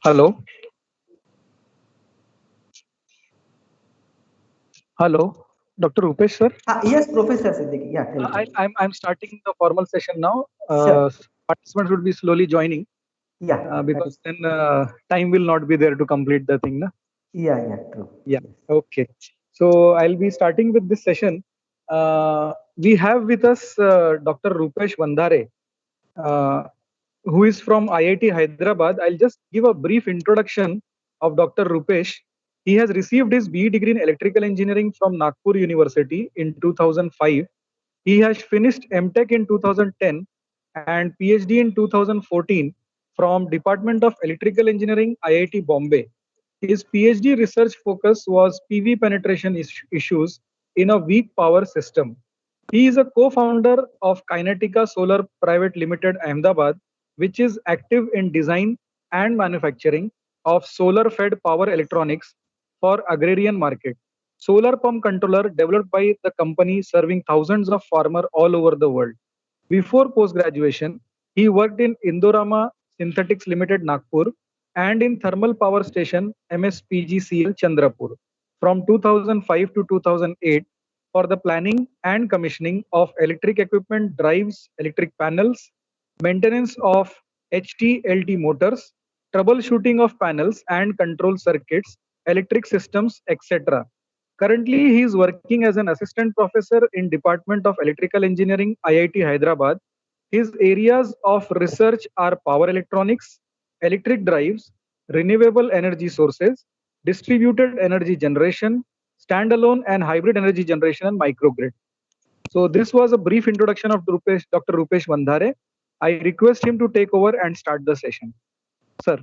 Hello. Hello, Dr. Rupesh, sir. Yes, Professor Siddiqui. Yeah, tell me. I'm starting the formal session now. Sure. Participants would be slowly joining Yeah, that because is. then time will not be there to complete the thing. Na? Yeah, yeah, true. Yeah. Yes. Okay. So I'll be starting with this session. We have with us Dr. Rupesh Wandhare, uh, who is from IIT Hyderabad. I'll just give a brief introduction of Dr. Rupesh. He has received his BE degree in electrical engineering from Nagpur University in 2005. He has finished MTech in 2010 and PhD in 2014 from Department of Electrical Engineering, IIT Bombay. His PhD research focus was PV penetration issues in a weak power system. He is a co-founder of Kinetica Solar Private Limited Ahmedabad, which is active in design and manufacturing of solar-fed power electronics for agrarian market. Solar pump controller developed by the company serving thousands of farmers all over the world. Before post-graduation, he worked in Indorama Synthetics Limited Nagpur and in Thermal Power Station MSPGCL Chandrapur from 2005 to 2008 for the planning and commissioning of electric equipment drives, electric panels, maintenance of HT-LT motors, troubleshooting of panels and control circuits, electric systems, etc. Currently, he is working as an assistant professor in Department of Electrical Engineering, IIT Hyderabad. His areas of research are power electronics, electric drives, renewable energy sources, distributed energy generation, standalone and hybrid energy generation, and microgrid. So this was a brief introduction of Dr. Rupesh Wandhare. I request him to take over and start the session. Sir.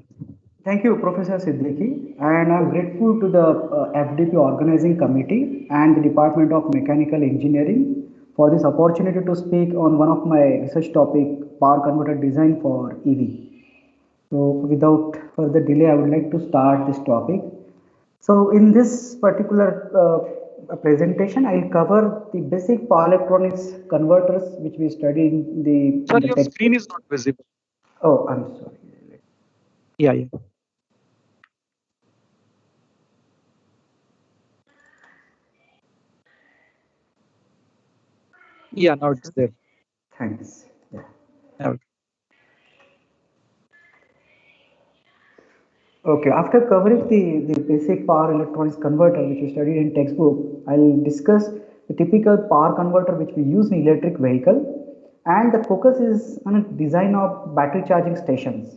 Thank you, Professor Siddiqui. And I'm grateful to the FDP Organizing Committee and the Department of Mechanical Engineering for this opportunity to speak on one of my research topic, power converter design for EV. So without further delay, I would like to start this topic. So in this particular presentation, I'll cover the basic power electronics converters which we study Sir, in the your textbook. screen is not visible. Oh, I'm sorry. Yeah, yeah. Yeah, now it's there. Thanks. Yeah. Okay. Okay, after covering the basic power electronics converter which we studied in textbook, I'll discuss the typical power converter which we use in electric vehicle, and the focus is on a design of battery charging stations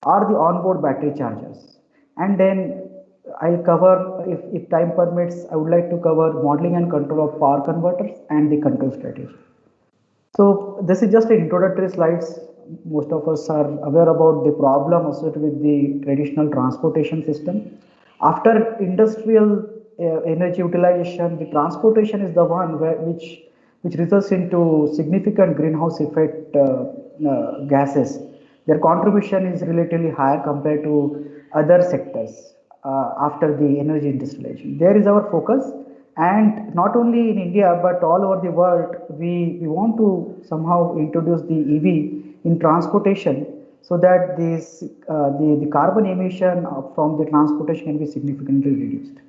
or the onboard battery chargers. And then I'll cover, if time permits, I would like to cover modeling and control of power converters and the control strategy. So this is just an introductory slides. Most of us are aware about the problem associated with the traditional transportation system. After industrial energy utilization, the transportation is the one which results into significant greenhouse effect gases. Their contribution is relatively higher compared to other sectors after the energy industrialization. There is our focus, and not only in India but all over the world, we want to somehow introduce the EV in transportation so that the carbon emission from the transportation can be significantly reduced.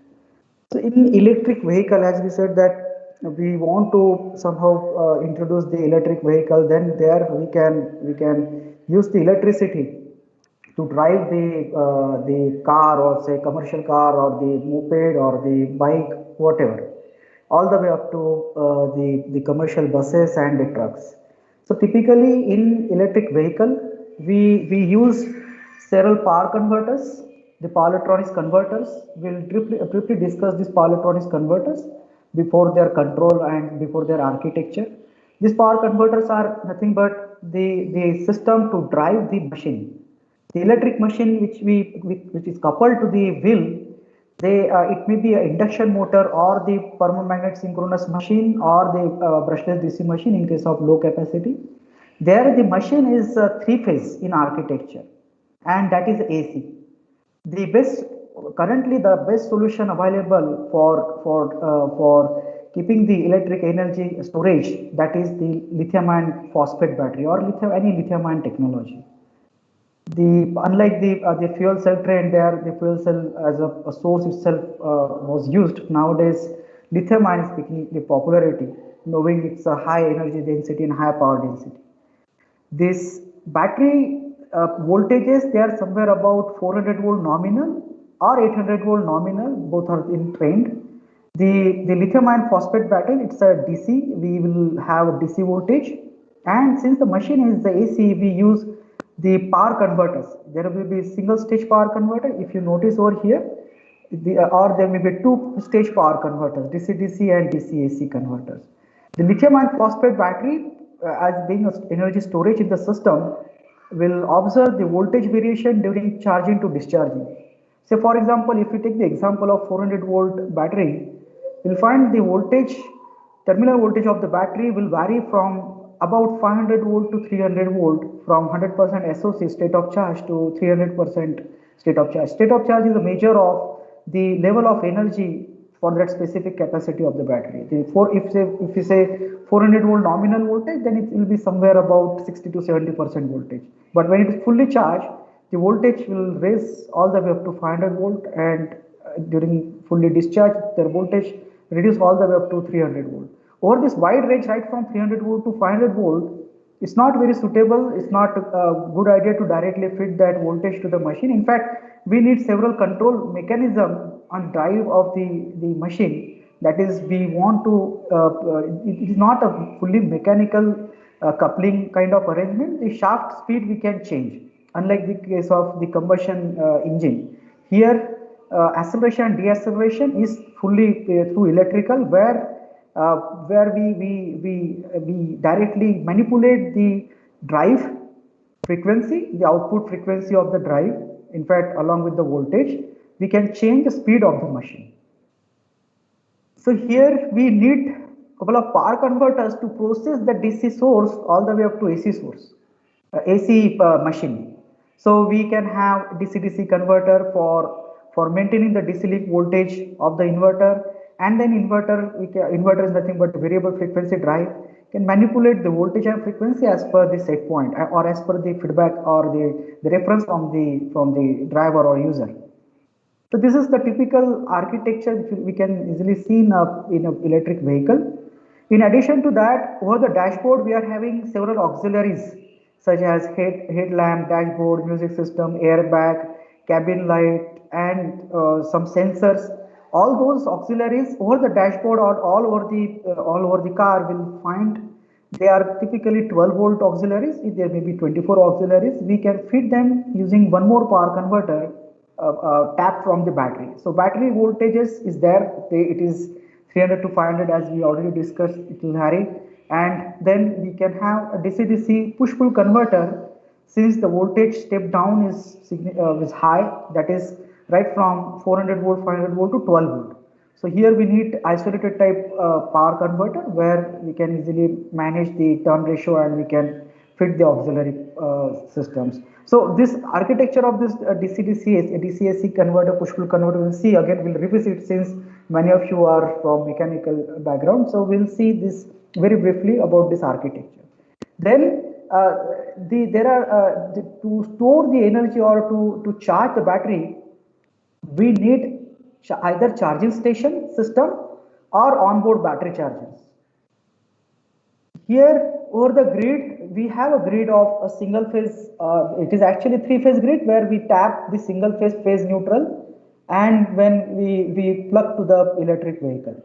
So in electric vehicle, as we said that we want to somehow introduce the electric vehicle, then there we can use the electricity to drive the car, or say commercial car, or the moped, or the bike, whatever, all the way up to the commercial buses and the trucks. So typically in electric vehicle, we use several power converters, the power electronics converters. We'll briefly discuss these power electronics converters before their control and before their architecture. These power converters are nothing but the system to drive the machine. The electric machine which is coupled to the wheel, it may be an induction motor or the permanent synchronous machine or the brushless DC machine in case of low capacity. There the machine is three phase in architecture, and that is AC. The best Currently the best solution available for keeping the electric energy storage, that is the lithium ion phosphate battery or lithium ion technology. Unlike the fuel cell trend, there the fuel cell as a source itself was used. Nowadays, lithium ion is picking the popularity, knowing its a high energy density and high power density. This battery voltages, they are somewhere about 400 volt nominal or 800 volt nominal, both are in trend. The lithium iron phosphate battery, it's a DC, we will have a DC voltage, and since the machine is the AC, we use the power converters. There will be single stage power converter, if you notice over here, or there may be two stage power converters, DC-DC and DC-AC converters. The lithium iron phosphate battery, as being an energy storage in the system, will observe the voltage variation during charging to discharging. Say for example, if we take the example of 400 volt battery, we'll find the voltage, terminal voltage of the battery will vary from about 500 volt to 300 volt, from 100% SOC state of charge to 300% state of charge. State of charge is a measure of the level of energy for that specific capacity of the battery. If you say 400 volt nominal voltage, then it will be somewhere about 60 to 70% voltage. But when it is fully charged, the voltage will raise all the way up to 500 volt, and during fully discharged, the voltage reduce all the way up to 300 volt. Over this wide range, right from 300 volt to 500 volt, it's not very suitable. It's not a good idea to directly fit that voltage to the machine. In fact, we need several control mechanism on drive of the machine. That is, we want to, it is not a fully mechanical coupling kind of arrangement. The shaft speed we can change, unlike the case of the combustion engine. Here, acceleration and deceleration is fully through electrical, where we directly manipulate the drive frequency, the output frequency of the drive. In fact, along with the voltage, we can change the speed of the machine. So here we need a couple of power converters to process the DC source all the way up to AC source, AC machine. So we can have DC-DC converter for maintaining the DC link voltage of the inverter, and then inverter is nothing but variable frequency drive, can manipulate the voltage and frequency as per the set point or as per the feedback or the reference from the driver or user. So this is the typical architecture which we can easily see in an electric vehicle. In addition to that, over the dashboard we are having several auxiliaries such as headlamp, dashboard, music system, airbag, cabin light, and some sensors. All those auxiliaries over the dashboard or all over the car will find they are typically 12 volt auxiliaries. If there may be 24 auxiliaries, we can feed them using one more power converter tap from the battery. So battery voltages is there. It is 300 to 500 as we already discussed. It will vary, and then we can have a DC-DC push-pull converter. Since the voltage step down is high, that is right from 400 volt, 500 volt to 12 volt. So here we need isolated type power converter where we can easily manage the turn ratio and we can fit the auxiliary systems. So this architecture of this DC-AC converter, push-pull converter, we'll see again, we'll revisit since many of you are from mechanical background. So we'll see this very briefly about this architecture. Then to store the energy or to charge the battery, we need either charging station system or onboard battery chargers. Here over the grid, we have a grid of a single phase, it is actually 3-phase grid where we tap the single phase neutral and when we plug to the electric vehicle.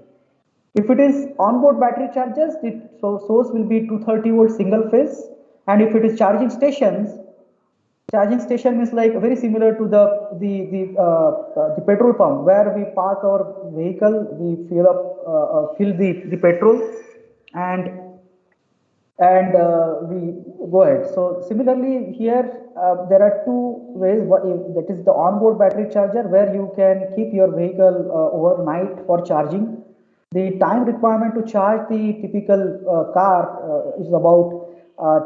If it is onboard battery chargers, the source will be 230 volt single phase, and if it is charging stations, charging station is like very similar to the petrol pump where we park our vehicle, we fill the petrol, and we go ahead. So similarly here there are two ways. That is the onboard battery charger where you can keep your vehicle overnight for charging. The time requirement to charge the typical car is about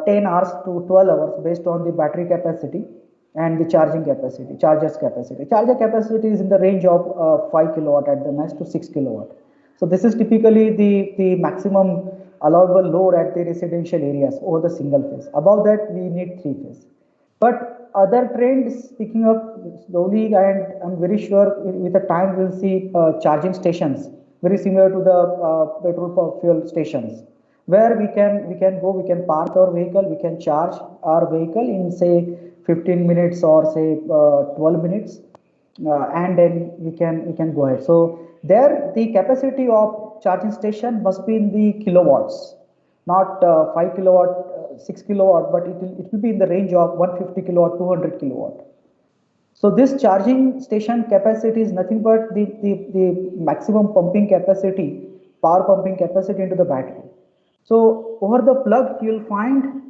10 hours to 12 hours based on the battery capacity and the charging capacity, charger's capacity. Charger capacity is in the range of 5 kilowatt at the max to 6 kilowatt. So this is typically the maximum allowable load at the residential areas over the single phase. Above that we need 3 phase. But other trend is picking up slowly, and I'm very sure with the time we'll see charging stations very similar to the petrol fuel stations, where we can park our vehicle, we can charge our vehicle in say 15 minutes or say 12 minutes, and then we can go ahead. So there the capacity of charging station must be in the kilowatts, not 5 kilowatt, 6 kilowatt, but it will be in the range of 150 kilowatt, 200 kilowatt. So this charging station capacity is nothing but the maximum pumping capacity, power pumping capacity into the battery. So over the plug you will find,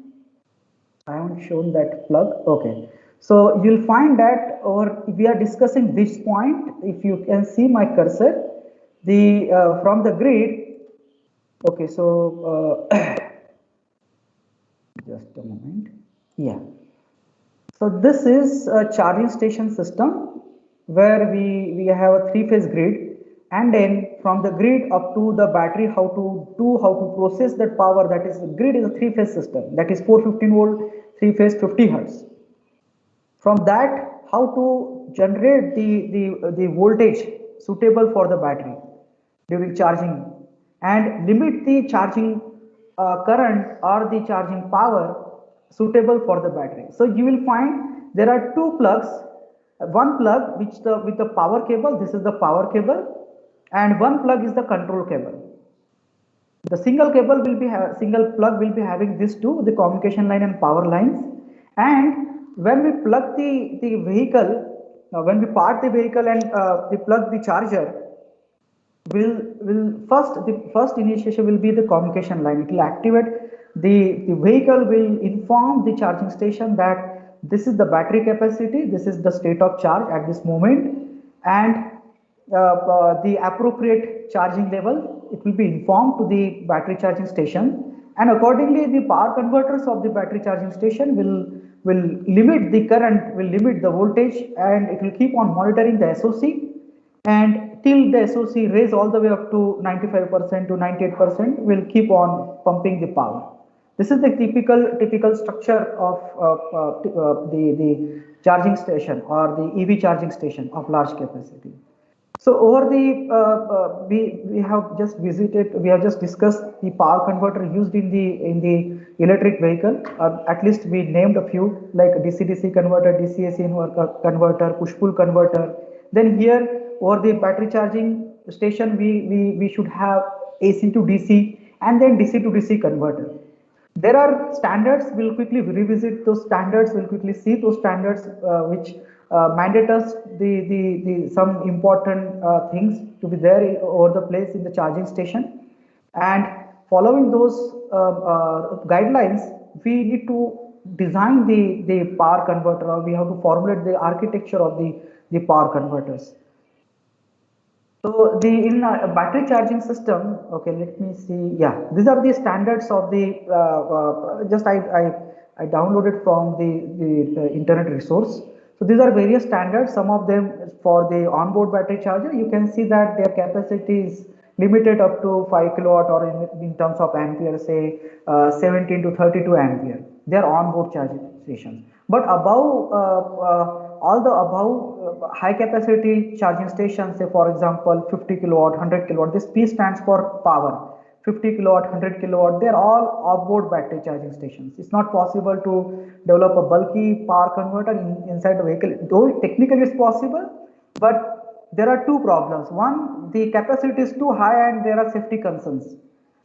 I haven't shown that plug. Okay. So you'll find that, or we are discussing this point. If you can see my cursor, the from the grid. Okay. So just a moment. Yeah. So this is a charging station system where we have a three-phase grid, and then from the grid up to the battery, how to process that power. That is, the grid is a three-phase system, that is 415 volt, three-phase 50 hertz. From that, how to generate the voltage suitable for the battery during charging, and limit the charging current or the charging power suitable for the battery. So you will find there are two plugs, one plug which the with the power cable, this is the power cable, and one plug is the control cable. The single plug will be having these two, the communication line and power lines. And when we plug the vehicle, when we park the vehicle and we plug the charger, will first the first initiation will be the communication line. It will activate, the vehicle will inform the charging station that this is the battery capacity, this is the state of charge at this moment, and the appropriate charging level, it will be informed to the battery charging station, and accordingly the power converters of the battery charging station will limit the current, will limit the voltage, and it will keep on monitoring the SOC, and till the SOC raise all the way up to 95% to 98%, will keep on pumping the power. This is the typical structure of the charging station or the EV charging station of large capacity. So over the we have just discussed the power converter used in the electric vehicle. At least we named a few, like DC-DC converter, DC-AC converter, push-pull converter. Then here over the battery charging station, we should have AC to DC and then DC to DC converter. There are standards. We'll quickly revisit those standards. We'll quickly see those standards which mandate us the some important things to be there over the place in the charging station. And following those guidelines, we need to design the power converter, or we have to formulate the architecture of the power converters. So in a battery charging system, okay, let me see. Yeah, these are the standards of the just I downloaded from the internet resource. So these are various standards. Some of them for the onboard battery charger, you can see that their capacity is limited up to 5 kilowatt, or in terms of ampere, say 17 to 32 ampere. They are onboard charging stations. But above all the above high capacity charging stations, say for example 50 kilowatt, 100 kilowatt, this P stands for power. 50 kilowatt, 100 kilowatt, they're all off-board battery charging stations. It's not possible to develop a bulky power converter inside the vehicle. Though technically it's possible, but there are two problems. One, the capacity is too high and there are safety concerns.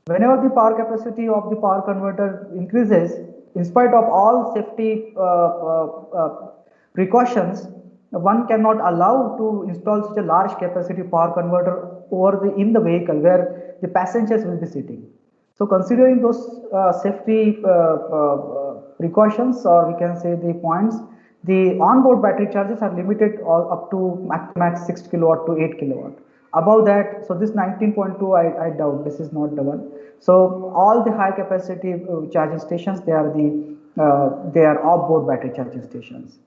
Whenever the power capacity of the power converter increases, in spite of all safety precautions, one cannot allow to install such a large capacity power converter in the vehicle where the passengers will be sitting. So considering those safety precautions, or we can say the points, the onboard battery chargers are limited up to max 6 kilowatt to 8 kilowatt. Above that, so this 19.2, I doubt this is not the one. So all the high capacity charging stations, they are off-board battery charging stations.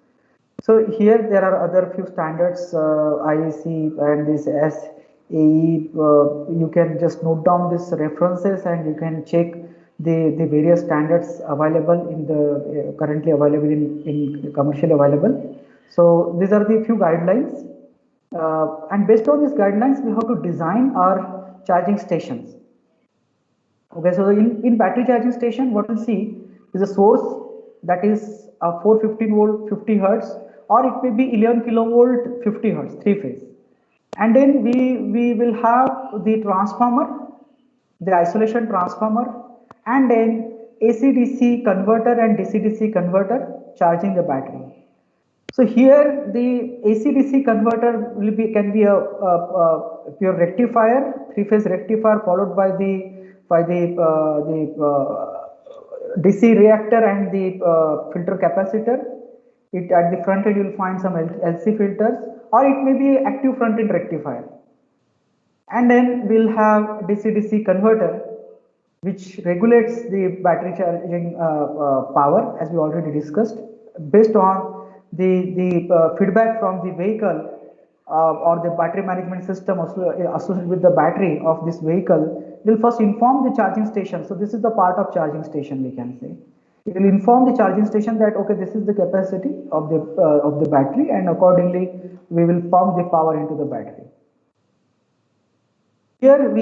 So here there are other few standards, IEC and this SAE. You can just note down these references and you can check the various standards available in the currently available in commercially available. So these are the few guidelines, and based on these guidelines, we have to design our charging stations. Okay, so in battery charging station, what we see is a source that is a 415 volt 50 hertz, or it may be 11 kilovolt 50 hertz, three phase. And then we will have the transformer, the isolation transformer, and then AC-DC converter and DC-DC converter charging the battery. So here the AC-DC converter will be can be a pure rectifier, three-phase rectifier, followed by the DC reactor and the filter capacitor. It at the front end you will find some LC filters, or it may be active front end rectifier. And then we'll have DC-DC converter, which regulates the battery charging power, as we already discussed, based on the feedback from the vehicle or the battery management system associated with the battery of this vehicle. Will first inform the charging station. So this is the part of charging station, we can say. It will inform the charging station that okay, this is the capacity of the battery, and accordingly we will pump the power into the battery. Here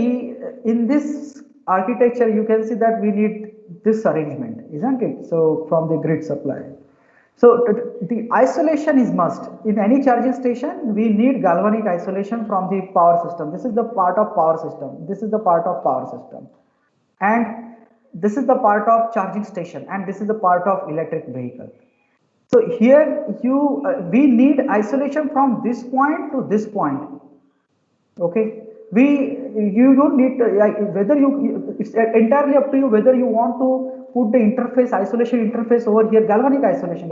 in this architecture, you can see that we need this arrangement, isn't it? So from the grid supply. So the isolation is must. In any charging station, we need galvanic isolation from the power system. This is the part of power system. This is the part of power system. And this is the part of charging station, and this is the part of electric vehicle. So here we need isolation from this point to this point. Okay, you don't need to, like, whether it's entirely up to you whether you want to put the interface isolation interface over here. Galvanic isolation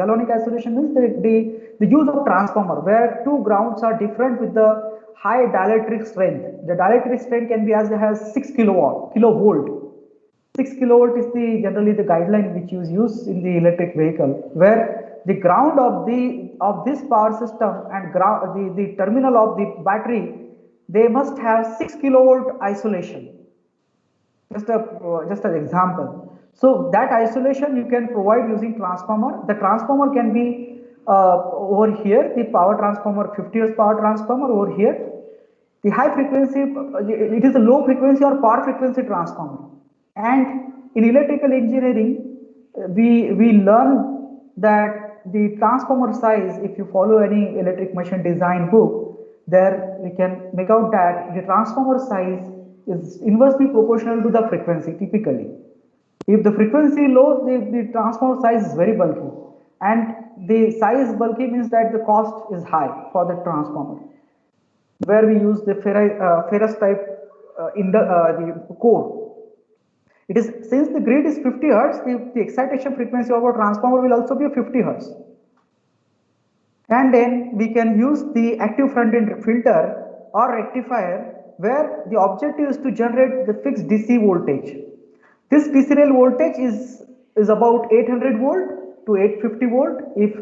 means the use of transformer where two grounds are different with the high dielectric strength. The dielectric strength can be as high as 6 kilovolt. 6 kilovolt is generally the guideline which is used in the electric vehicle, where the ground of this power system and the terminal of the battery, they must have 6 kilovolt isolation. Just an example. So that isolation you can provide using transformer. The transformer can be over here, the power transformer, 50 hertz power transformer over here. The high frequency, it is a low frequency or power frequency transformer. And in electrical engineering, we learn that the transformer size, if you follow any electric machine design book, there we can make out that the transformer size is inversely proportional to the frequency typically. If the frequency low, the transformer size is very bulky, and the size bulky means that the cost is high for the transformer, where we use the ferrous type in the core. It is, since the grid is 50 hertz, the excitation frequency of our transformer will also be 50 hertz. And then we can use the active front end filter or rectifier, where the objective is to generate the fixed DC voltage. This DC rail voltage is about 800 volt to 850 volt if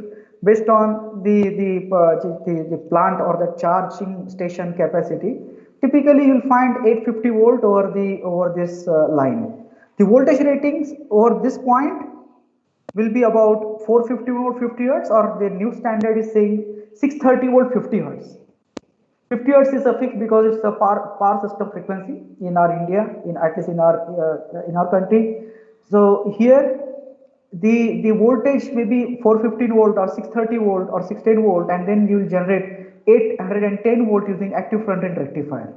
based on the plant or the charging station capacity. Typically you will find 850 volt over this line. The voltage ratings over this point will be about 450 volt 50 hertz, or the new standard is saying 630 volt 50 hertz. 50 hertz is a fixed because it's a power system frequency in our India, at least in our country. So here the voltage may be 415 volt or 630 volt or 610 volt, and then you will generate 810 volt using active front end rectifier.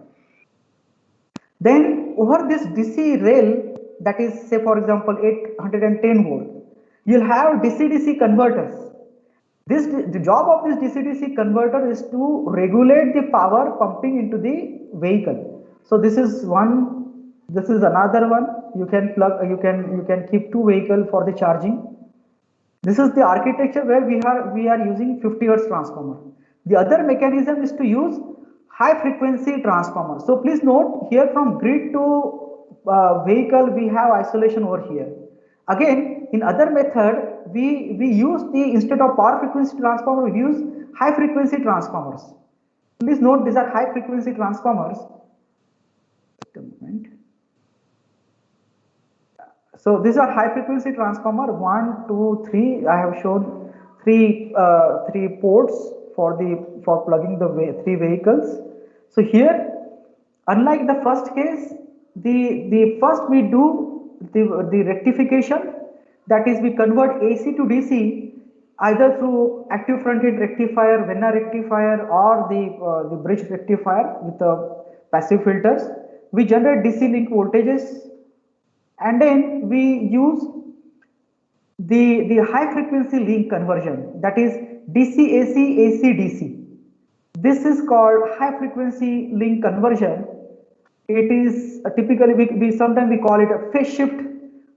Then over this DC rail, that is, say for example 810 volt, you'll have DC-DC converters. The job of this DC-DC converter is to regulate the power pumping into the vehicle. So this is one, this is another one. You can plug, you can keep two vehicles for the charging. This is the architecture where we are using 50 hertz transformer. The other mechanism is to use high frequency transformer. So please note here, from grid to vehicle we have isolation over here. Again, in other method, we use instead of power frequency transformer, we use high frequency transformers. Please note these are high frequency transformers. So these are high frequency transformer, 1, 2, 3. I have shown three ports for plugging the three vehicles. So here, unlike the first case, the first we do the rectification, that is we convert AC to DC either through active front end rectifier, Venn rectifier, or the bridge rectifier with the passive filters. We generate DC link voltages, and then we use the high frequency link conversion, that is DC AC AC DC. This is called high frequency link conversion. It is typically we sometimes we call it a phase shift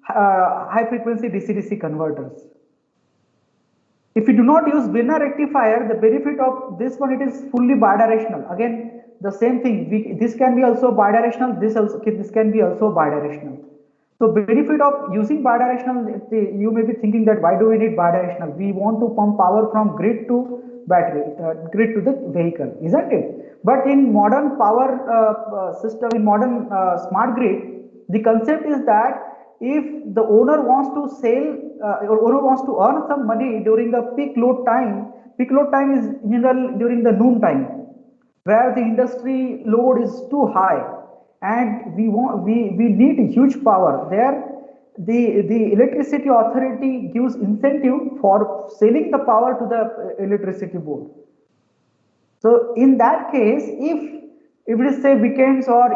high frequency DC DC converters. If you do not use Wiener rectifier, the benefit of this one, it is fully bidirectional. Again, the same thing. This can be also bidirectional. This can be also bidirectional. So benefit of using bidirectional, you may be thinking that why do we need bidirectional? We want to pump power from grid to battery, grid to the vehicle, isn't it? But in modern power system, in modern smart grid, the concept is that if the owner wants to sell or owner wants to earn some money during the peak load time is generally during the noon time, where the industry load is too high and we need huge power there. The electricity authority gives incentive for selling the power to the electricity board. So in that case, if it is say weekends, or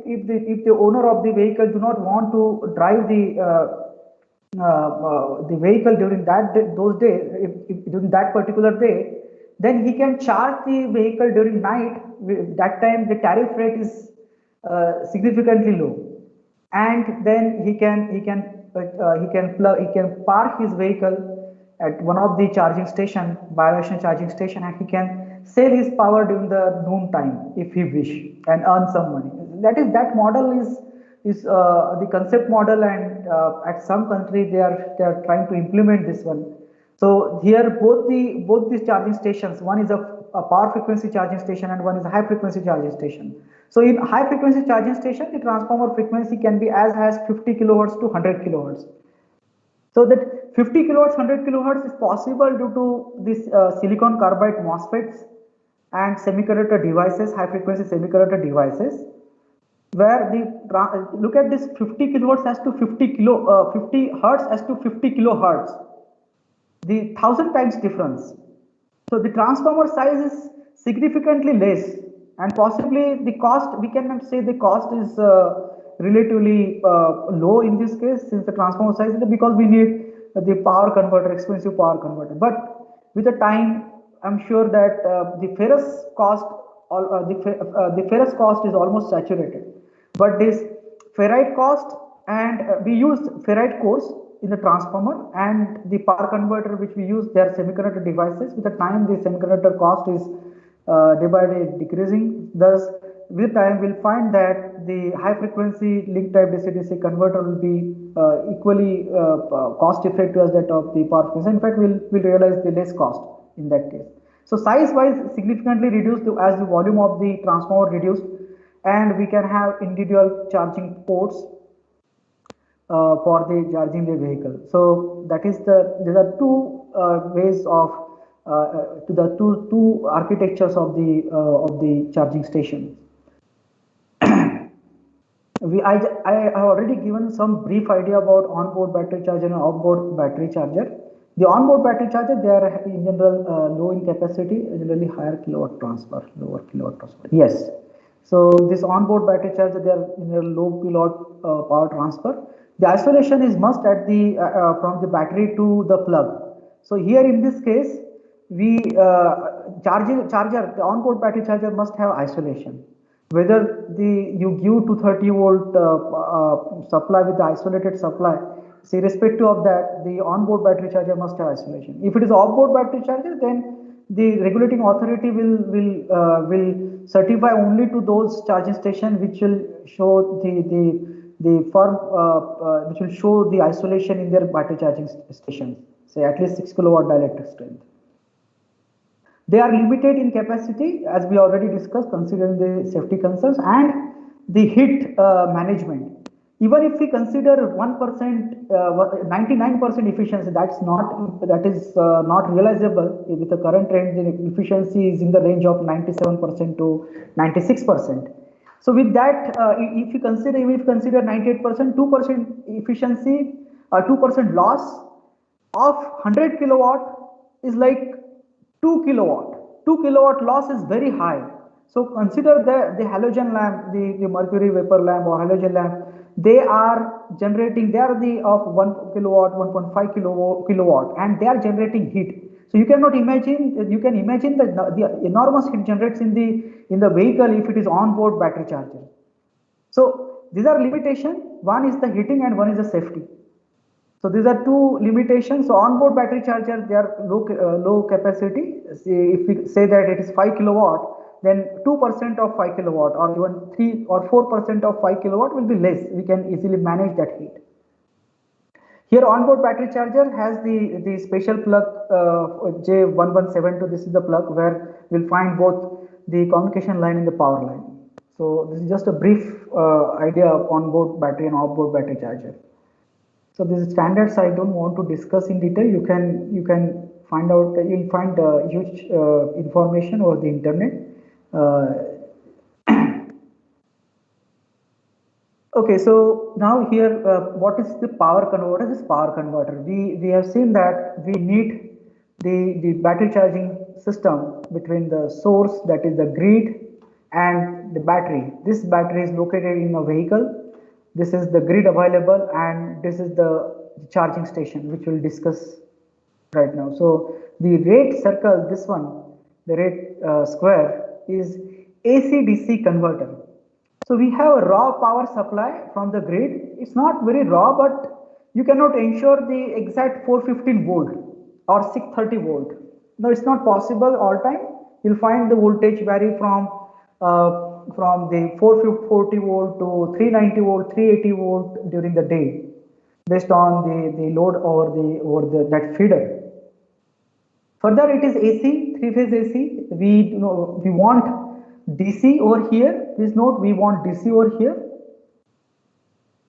if the owner of the vehicle do not want to drive the vehicle during those days, if during that particular day, then he can charge the vehicle during night. That time the tariff rate is significantly low, and then he can park his vehicle at one of the charging station, bidirectional charging station, and he can sell his power during the noon time if he wish and earn some money. That model is the concept model, and at some country they are trying to implement this one. So here both these charging stations, one is a power frequency charging station and one is a high frequency charging station. So in high frequency charging station, the transformer frequency can be as high as 50 kilohertz to 100 kilohertz. So that 50 kilohertz, 100 kilohertz is possible due to this silicon carbide MOSFETs and semiconductor devices, high frequency semiconductor devices, where look at this 50 kilohertz as to 50 hertz as to 50 kilohertz, the 1000 times difference. So the transformer size is significantly less, and possibly the cost, we cannot say the cost is relatively low in this case, since the transformer size is, because we need the power converter, expensive power converter. But with the time, I'm sure that the ferrous cost is almost saturated. But this ferrite cost, and we used ferrite cores in the transformer, and the power converter which we use, they are semiconductor devices. With the time, the semiconductor cost is day by day decreasing. Thus, with time, we'll find that the high frequency link type DC-DC converter will be equally cost effective as that of the power frequency. In fact, we'll realize the less cost in that case. So size wise significantly reduced as the volume of the transformer reduced, and we can have individual charging ports for the charging the vehicle. So that is these are two ways of to the two architectures of the charging station. I have already given some brief idea about onboard battery charger and offboard battery charger. The onboard battery charger, they are in general low in capacity, generally higher kilowatt transfer, lower kilowatt transfer. Yes. So this onboard battery charger, they are in a low kilowatt power transfer. The isolation is must at the from the battery to the plug. So here in this case, we the onboard battery charger must have isolation. Whether you give 230 volt supply with the isolated supply, see, irrespective of that, the onboard battery charger must have isolation. If it is offboard battery charger, then the regulating authority will certify only to those charging stations which will show the firm which will show the isolation in their battery charging stations, say at least 6 kilowatt dielectric strength. They are limited in capacity, as we already discussed, considering the safety concerns and the heat management. Even if we consider 1%, 99% efficiency, that is not realizable with the current trend. The efficiency is in the range of 97% to 96%. So with that, if you consider, even if you consider 98%, 2% efficiency, 2% loss of 100 kilowatt is like 2 kilowatt. 2 kilowatt loss is very high. So consider the halogen lamp, the mercury vapor lamp or halogen lamp, they are generating, they are the of 1 kilowatt, 1.5 kilowatt, and they are generating heat. So you cannot imagine, you can imagine the enormous heat generates in the vehicle if it is on-board battery charger. So these are limitations. One is the heating and one is the safety. So these are two limitations. So onboard battery charger, they are low capacity. If we say that it is 5 kilowatt, then 2% of 5 kilowatt or even 3 or 4% of 5 kilowatt will be less. We can easily manage that heat. Here onboard battery charger has the special plug J1172. This is the plug where we'll find both the communication line and the power line. So this is just a brief idea of onboard battery and offboard battery charger. So these standards I don't want to discuss in detail. You can find out. You'll find huge information over the internet. Okay, so now here, what is the power converter? What is this power converter? We have seen that we need the battery charging system between the source, that is the grid, and the battery. This battery is located in a vehicle. This is the grid available, and this is the charging station, which we'll discuss right now. So the red circle, this one, the red square is AC-DC converter. So we have a raw power supply from the grid. It's not very raw, but you cannot ensure the exact 415 volt or 630 volt. No, it's not possible all time. You'll find the voltage vary from the 440 volt to 390 volt, 380 volt during the day, based on the load over that feeder. Further, it is AC, three-phase AC. We want DC over here. Please note, we want DC over here,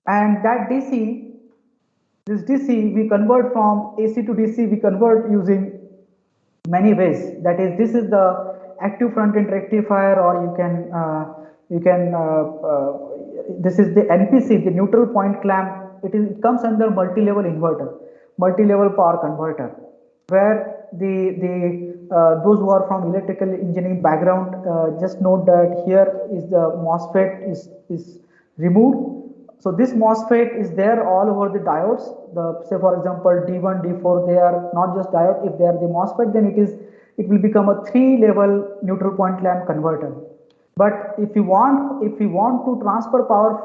and that DC, this DC, we convert from AC to DC. We convert using many ways. That is, this is the active front-end rectifier, or this is the NPC, the neutral point clamp. It comes under multi-level inverter, multi-level power converter, where those who are from electrical engineering background, just note that here is the MOSFET is removed. So this MOSFET is there all over the diodes. Say for example D1, D4, they are not just diode. If they are the MOSFET, then it will become a 3-level neutral point clamp converter. But if you want to transfer power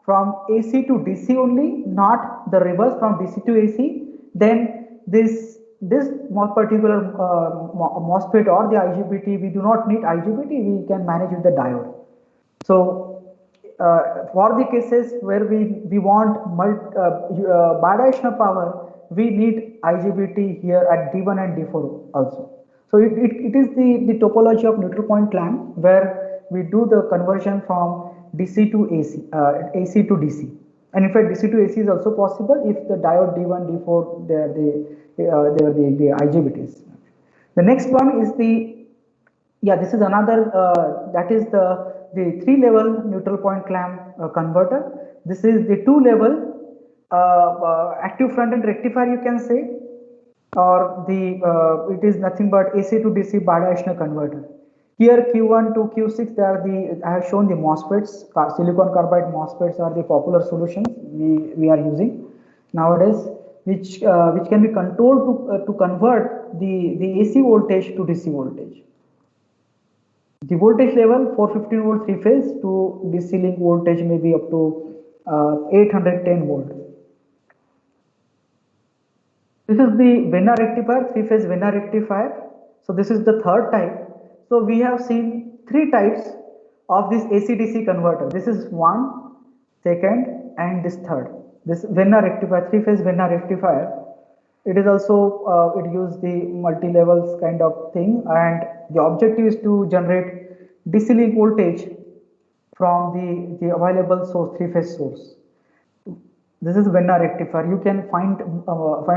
from AC to DC only, not the reverse from DC to AC, then this particular MOSFET or the IGBT, we do not need IGBT, we can manage with the diode. So for the cases where we want bidirectional power, we need IGBT here at D1 and D4 also. So it is the topology of neutral point clamp, where we do the conversion from DC to AC, AC to DC. And in fact, DC to AC is also possible if the diode D1, D4, they are the IGBTs. The next one is this is another, that is the 3-level neutral point clamp converter. This is the 2-level active front-end rectifier, you can say, or it is nothing but AC to DC bidirectional converter. Here Q1 to Q6, I have shown the MOSFETs. Silicon carbide MOSFETs are the popular solutions we are using nowadays, which can be controlled to convert the AC voltage to DC voltage. The voltage level 415 volt 3-phase to DC link voltage may be up to 810 volt. This is the Venn rectifier, 3-phase Venn rectifier. So this is the third type. So we have seen 3 types of this AC-DC converter. This is 1, 2nd, and this 3rd. This Venn rectifier, 3-phase Venn rectifier. It is also it uses the multi-levels kind of thing, and the objective is to generate DC link voltage from the available source, 3-phase source. This is Venna rectifier. You can find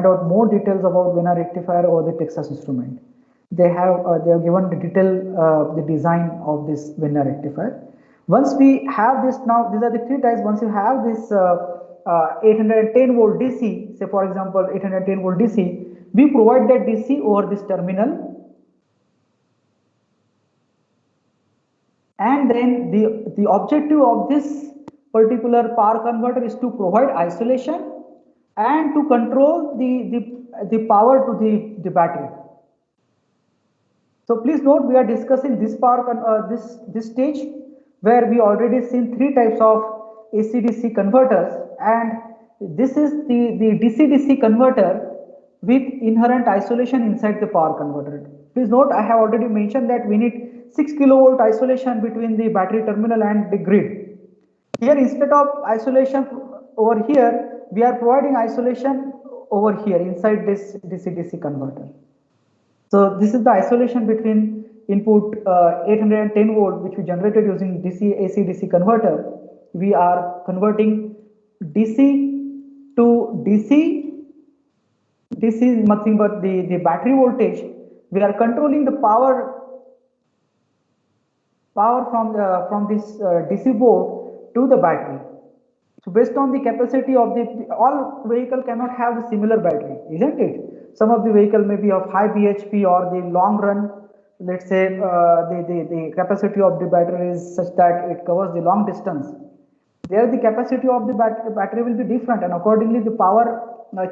out more details about Venna rectifier or the Texas Instrument. They have given the detail the design of this Venna rectifier. Once we have this, now these are the three types. Once you have this 810 volt DC, say for example 810 volt DC, we provide that DC over this terminal, and then the objective of this particular power converter is to provide isolation and to control the power to the battery. So please note, we are discussing this this stage where we already seen three types of AC-DC converters, and this is the DC-DC converter with inherent isolation inside the power converter. Please note, I have already mentioned that we need 6 kilovolt isolation between the battery terminal and the grid. Here, instead of isolation over here, we are providing isolation over here inside this DC-DC converter. So this is the isolation between input 810 volt, which we generated using DC AC-DC converter. We are converting DC to DC. This is nothing but the battery voltage. We are controlling the power from this DC board to the battery. So based on the capacity of all vehicle cannot have the similar battery, isn't it? Some of the vehicle may be of high bhp, or the long run, let's say the capacity of the battery is such that it covers the long distance. There the capacity of the battery will be different, and accordingly the power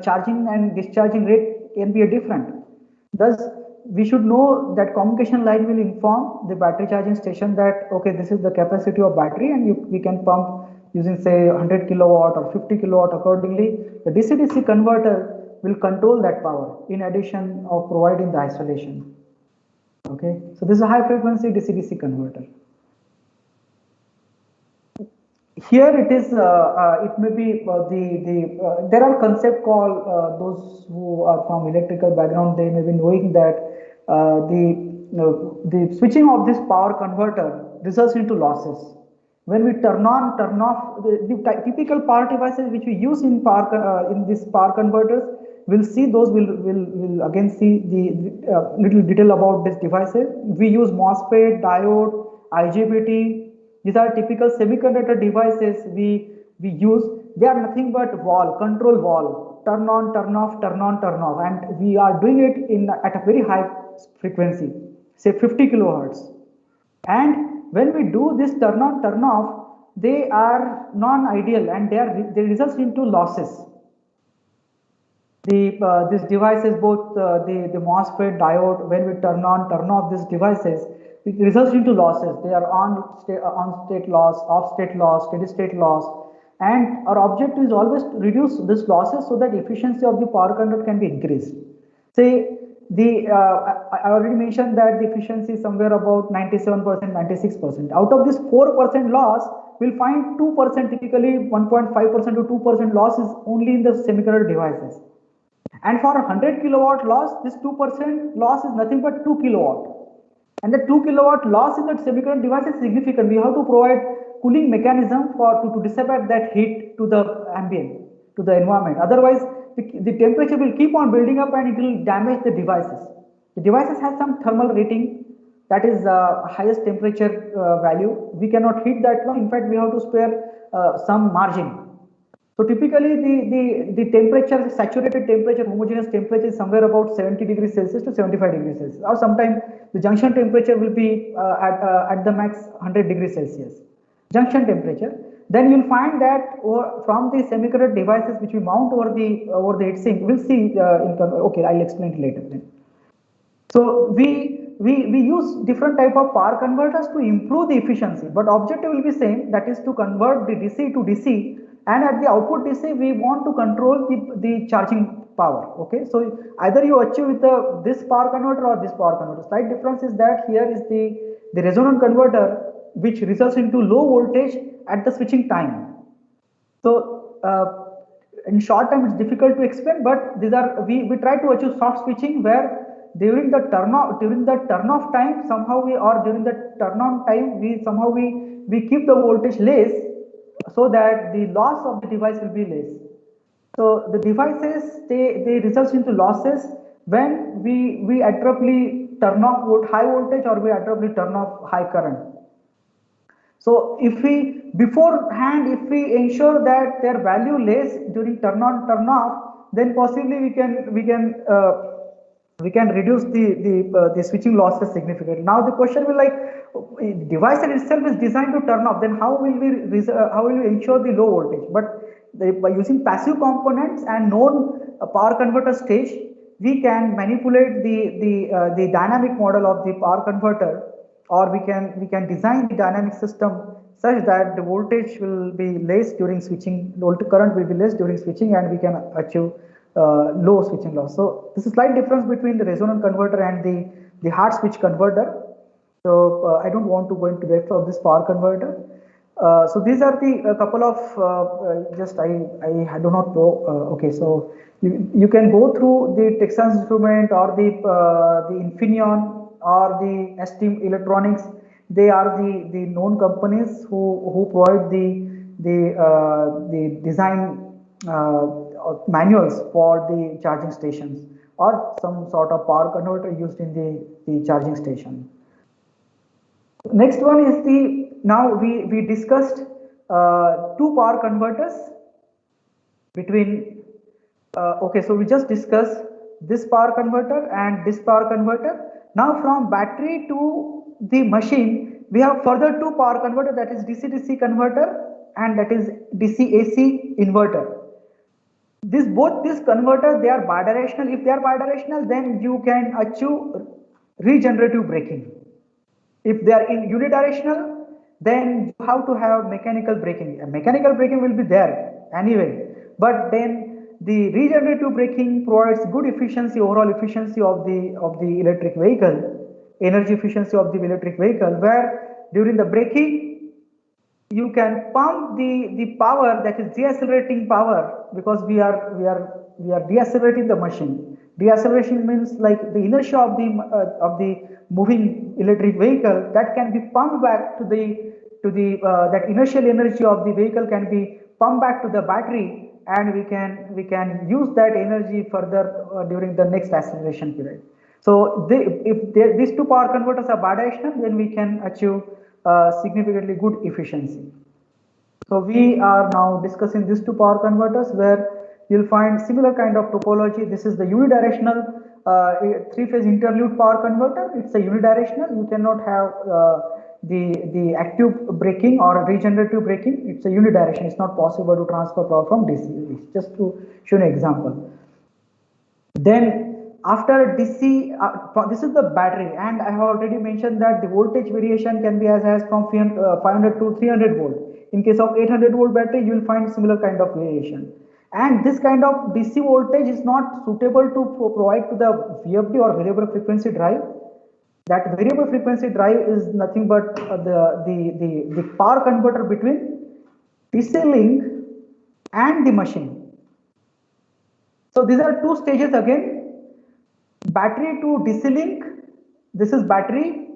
charging and discharging rate can be different. Thus we should know that communication line will inform the battery charging station that okay, this is the capacity of battery, and we can pump using say 100 kilowatt or 50 kilowatt. Accordingly, the DC-DC converter will control that power in addition of providing the isolation. Okay, so this is a high frequency DC-DC converter. Here it is, it may be there are concept called, those who are from electrical background, they may be knowing that the switching of this power converter results into losses. When we turn on, turn off, the typical power devices which we use in this power converters, we'll see those, will again see the little detail about these devices. We use MOSFET, diode, IGBT. These are typical semiconductor devices we use. They are nothing but control valve, turn on, turn off, turn on, turn off, and we are doing it at a very high frequency, say 50 kilohertz. And when we do this turn on, turn off, they are non-ideal, and they result into losses. These devices, both the MOSFET, diode, when we turn on, turn off these devices, it results into losses. They are on state loss, off state loss, steady state loss, and our objective is always to reduce these losses so that efficiency of the power converter can be increased. Say I already mentioned that the efficiency is somewhere about 97%, 96%. Out of this 4% loss, we'll find 2%, typically 1.5% to 2% loss is only in the semiconductor devices. And for 100 kilowatt loss, this 2% loss is nothing but 2 kilowatt. And the 2 kilowatt loss in that semiconductor device is significant. We have to provide cooling mechanism to dissipate that heat to the ambient, to the environment. Otherwise, the temperature will keep on building up and it will damage the devices. The devices have some thermal rating, that is highest temperature value. We cannot heat that one. In fact, we have to spare some margin. So typically the temperature, the saturated temperature, homogeneous temperature is somewhere about 70 degrees Celsius to 75 degrees Celsius, or sometimes the junction temperature will be at the max 100 degrees Celsius. Junction temperature. Then you'll find that from the semiconductor devices which we mount over the heatsink, we'll see. Okay, I'll explain it later then. So we use different type of power converters to improve the efficiency, but objective will be same, that is to convert the DC to DC, and at the output DC we want to control the charging power. Okay, so either you achieve with this power converter or this power converter. Slight difference is that here is the resonant converter, which results into low voltage at the switching time. So in short time it's difficult to explain, but these are we try to achieve soft switching where during the turn off time somehow during the turn on time we keep the voltage less so that the loss of the device will be less. So the devices, they result into losses when we abruptly turn off high voltage or we abruptly turn off high current. So if we beforehand, if we ensure that their value lays during turn on turn off, then possibly we can reduce the switching losses significantly. Now the question will like, device in itself is designed to turn off, then how will we ensure the low voltage? But by using passive components and known power converter stage, we can manipulate the dynamic model of the power converter, or we can design the dynamic system such that the voltage will be less during switching, the current will be less during switching, and we can achieve low switching loss. So this is slight difference between the resonant converter and the hard switch converter. So I don't want to go into depth of this power converter. So these are the couple of just I do not know. Okay, so you can go through the Texas Instrument or the Infineon or the ST Electronics. They are the known companies who provide the design manuals for the charging stations or some sort of power converter used in the charging station. Next one is now we discussed two power converters between, okay, so we just discussed this power converter and this power converter. Now from battery to the machine, we have further two power converter, that is DC-DC converter and that is DC-AC inverter. Both these converters, they are bidirectional. If they are bidirectional, then you can achieve regenerative braking. If they are in unidirectional, then you have to have mechanical braking. Mechanical braking will be there anyway, but then the regenerative braking provides good efficiency, overall efficiency of the electric vehicle, energy efficiency of the electric vehicle, where during the braking you can pump the power, that is deaccelerating power, because we are deaccelerating the machine. Deacceleration means like the inertia of the moving electric vehicle that can be pumped back to the that initial energy of the vehicle can be pumped back to the battery, and we can use that energy further during the next acceleration period. So if these two power converters are bidirectional, then we can achieve significantly good efficiency. So we are now discussing these two power converters where you'll find similar kind of topology. This is the unidirectional three-phase interlude power converter. It's a unidirectional. You cannot have the active braking or regenerative braking. It's a unidirectional. It's not possible to transfer power from DC. It's just to show an example. Then after DC, this is the battery, and I have already mentioned that the voltage variation can be as high as from 500 to 300 volt. In case of 800 volt battery, you will find similar kind of variation. And this kind of DC voltage is not suitable to provide to the VFD or variable frequency drive. That variable frequency drive is nothing but the power converter between DC link and the machine. So these are two stages again. Battery to DC link. This is battery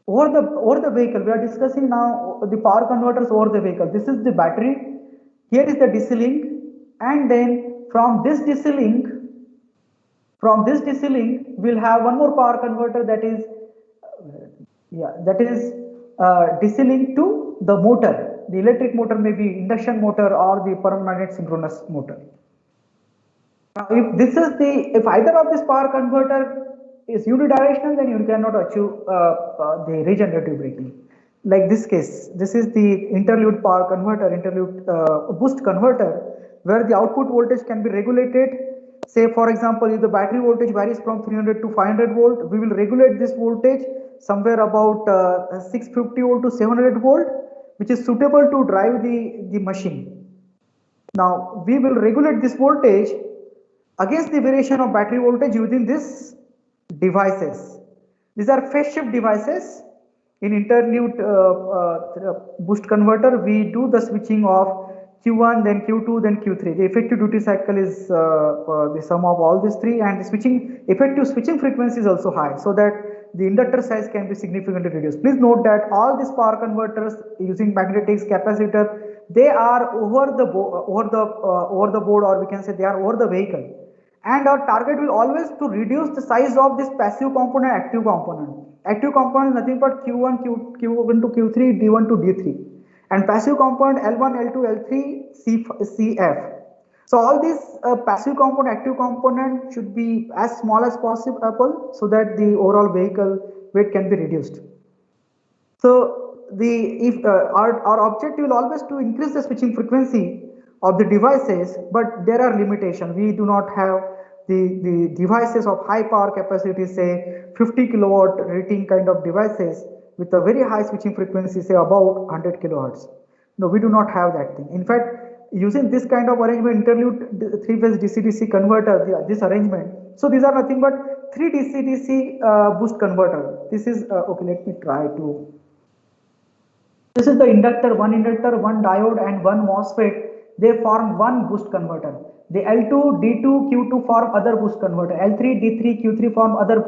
over the vehicle. We are discussing now the power converters over the vehicle. This is the battery. Here is the DC link. And then from this DC link, we'll have one more power converter, that is DC link to the motor. The electric motor may be induction motor or the permanent synchronous motor. Now, if either of this power converter is unidirectional, then you cannot achieve the regenerative braking. Like this case, this is the interlude power converter, interlude boost converter, where the output voltage can be regulated. Say for example, if the battery voltage varies from 300 to 500 volt, we will regulate this voltage somewhere about 650 volt to 700 volt, which is suitable to drive the machine. Now we will regulate this voltage against the variation of battery voltage using these devices. These are phase shift devices. In interlude boost converter, we do the switching of Q1, then Q2, then Q3. The effective duty cycle is the sum of all these three, and the effective switching frequency is also high, so that the inductor size can be significantly reduced. Please note that all these power converters using magnetics, capacitor, they are over the board, or we can say they are over the vehicle. And our target will always to reduce the size of this passive component, active component. Active component is nothing but Q1, Q1 to Q3, D1 to D3, and passive component L1, L2, L3, CF. So all these passive component, active component should be as small as possible, so that the overall vehicle weight can be reduced. So our objective will always to increase the switching frequency of the devices, but there are limitations. We do not have the devices of high power capacity, say 50 kilowatt rating kind of devices with a very high switching frequency, say about 100 kilohertz. No, we do not have that thing. In fact, using this kind of arrangement, interlude three-phase DC-DC converter, this arrangement. So these are nothing but three DC-DC boost converter. This is okay. Let me try to. This is the inductor, one diode, and one MOSFET. They form one boost converter. The L2, D2, Q2 form other boost converter. L3, D3, Q3 form other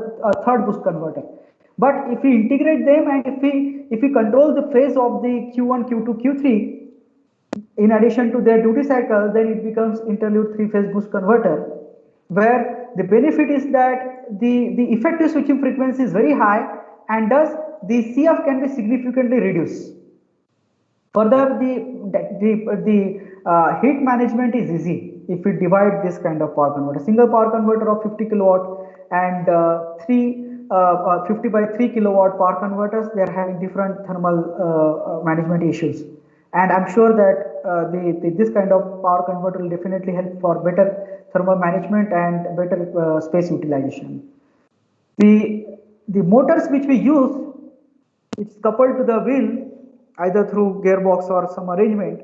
third boost converter. But if we integrate them, and if we control the phase of the Q1, Q2, Q3, in addition to their duty cycle, then it becomes interlude three-phase boost converter, where the benefit is that the effective switching frequency is very high, and thus the CF can be significantly reduced. Further, the heat management is easy if we divide this kind of power converter. Single power converter of 50 kilowatt and 50 by 3 kilowatt power converters, they are having different thermal management issues. And I'm sure that this kind of power converter will definitely help for better thermal management and better space utilization. The motors which we use, it's coupled to the wheel either through gearbox or some arrangement.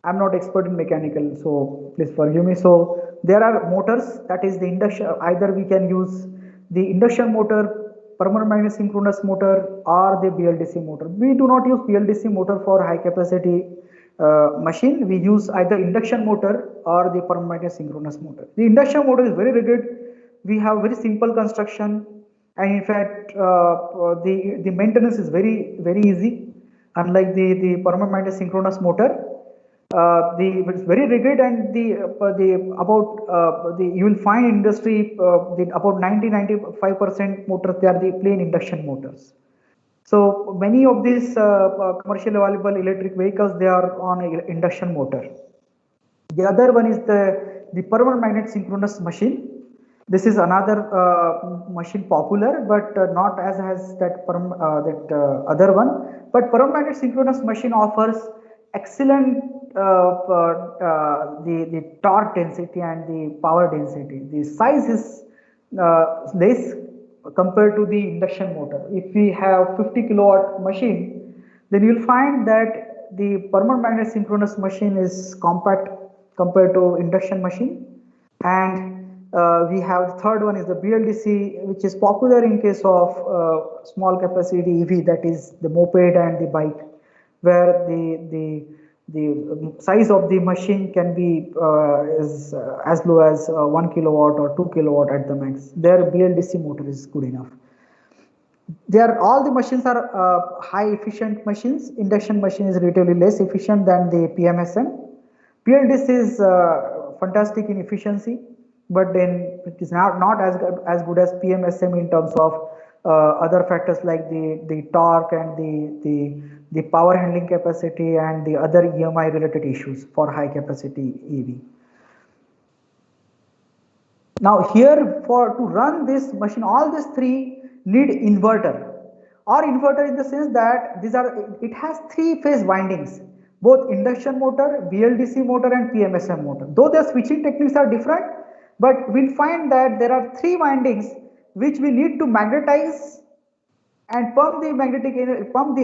I'm not expert in mechanical, so please forgive me. So there are motors, that is the induction. Either we can use the induction motor, permanent magnet synchronous motor, or the BLDC motor. We do not use BLDC motor for high capacity machine. We use either induction motor or the permanent magnet synchronous motor. The induction motor is very rigid. We have very simple construction, and in fact the maintenance is very easy. Unlike the permanent magnet synchronous motor, it's very rigid, and you will find in industry about 90-95% motors, they are the plain induction motors. So many of these commercially available electric vehicles, they are on induction motor. The other one is the permanent magnet synchronous machine. This is another machine popular, but not as that other one. But permanent magnet synchronous machine offers excellent the torque density and the power density. The size is less compared to the induction motor. If we have 50 kilowatt machine, then you will find that the permanent magnet synchronous machine is compact compared to induction machine. And we have the third one is the BLDC, which is popular in case of small capacity EV, that is the moped and the bike, where the size of the machine can be is as low as 1 kilowatt or 2 kilowatt at the max. Their BLDC motor is good enough. All the machines are high efficient machines. Induction machine is relatively less efficient than the PMSM. BLDC is fantastic in efficiency, but then it is not as good as PMSM in terms of other factors like the torque and the power handling capacity and the other EMI related issues for high capacity EV. Now here, to run this machine, all these three need inverter, or inverter in the sense that it has three-phase windings, both induction motor, BLDC motor, and PMSM motor. Though their switching techniques are different, but we'll find that there are three windings which we need to magnetize and pump the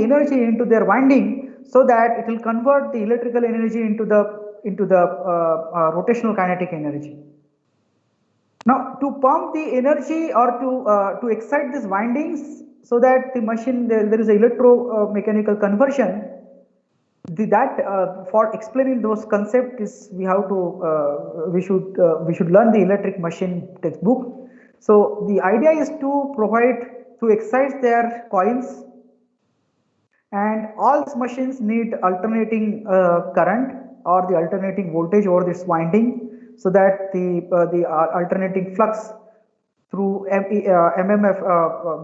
energy into their winding, so that it will convert the electrical energy into the rotational kinetic energy. Now, to pump the energy or to excite these windings, so that the machine there is an electromechanical conversion. For explaining those concepts, we should learn the electric machine textbook. So the idea is to excite their coils, and all these machines need alternating current or the alternating voltage over this winding, so that the alternating flux through MMF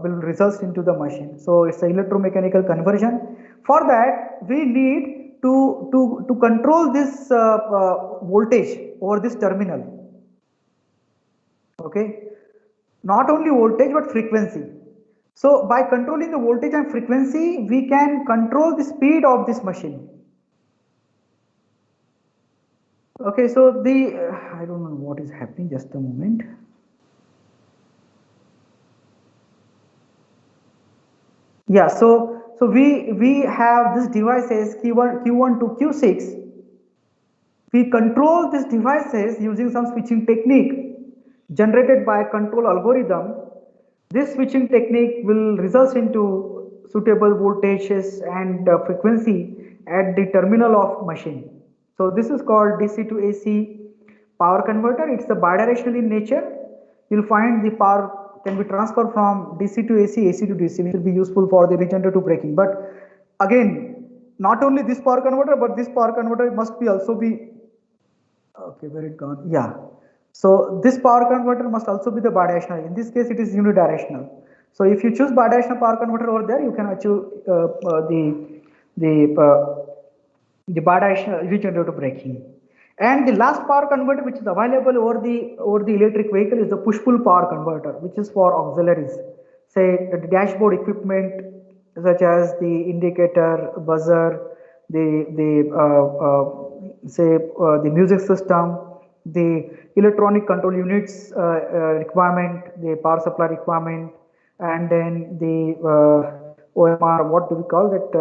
will result into the machine. So it's an electromechanical conversion. For that, we need to control this voltage over this terminal. Okay, not only voltage but frequency. So by controlling the voltage and frequency, we can control the speed of this machine. Okay, so I don't know what is happening, just a moment. Yeah, so we have this devices Q1 to Q6. We control these devices using some switching technique generated by a control algorithm. This switching technique will result into suitable voltages and frequency at the terminal of machine. So this is called DC to AC power converter. It's a bidirectional in nature. You'll find the power can be transferred from DC to AC, AC to DC, which will be useful for the regenerative braking. But again, not only this power converter, but this power converter must be also be okay. Where it gone? Yeah. So this power converter must also be the bidirectional. In this case, it is unidirectional. So if you choose bidirectional power converter over there, you can achieve the uh, the bidirectional regenerative braking. And the last power converter which is available over the electric vehicle is the push pull power converter, which is for auxiliaries, say the dashboard equipment such as the indicator, buzzer, the music system, the electronic control units requirement, the power supply requirement, and then the OMR, what do we call that?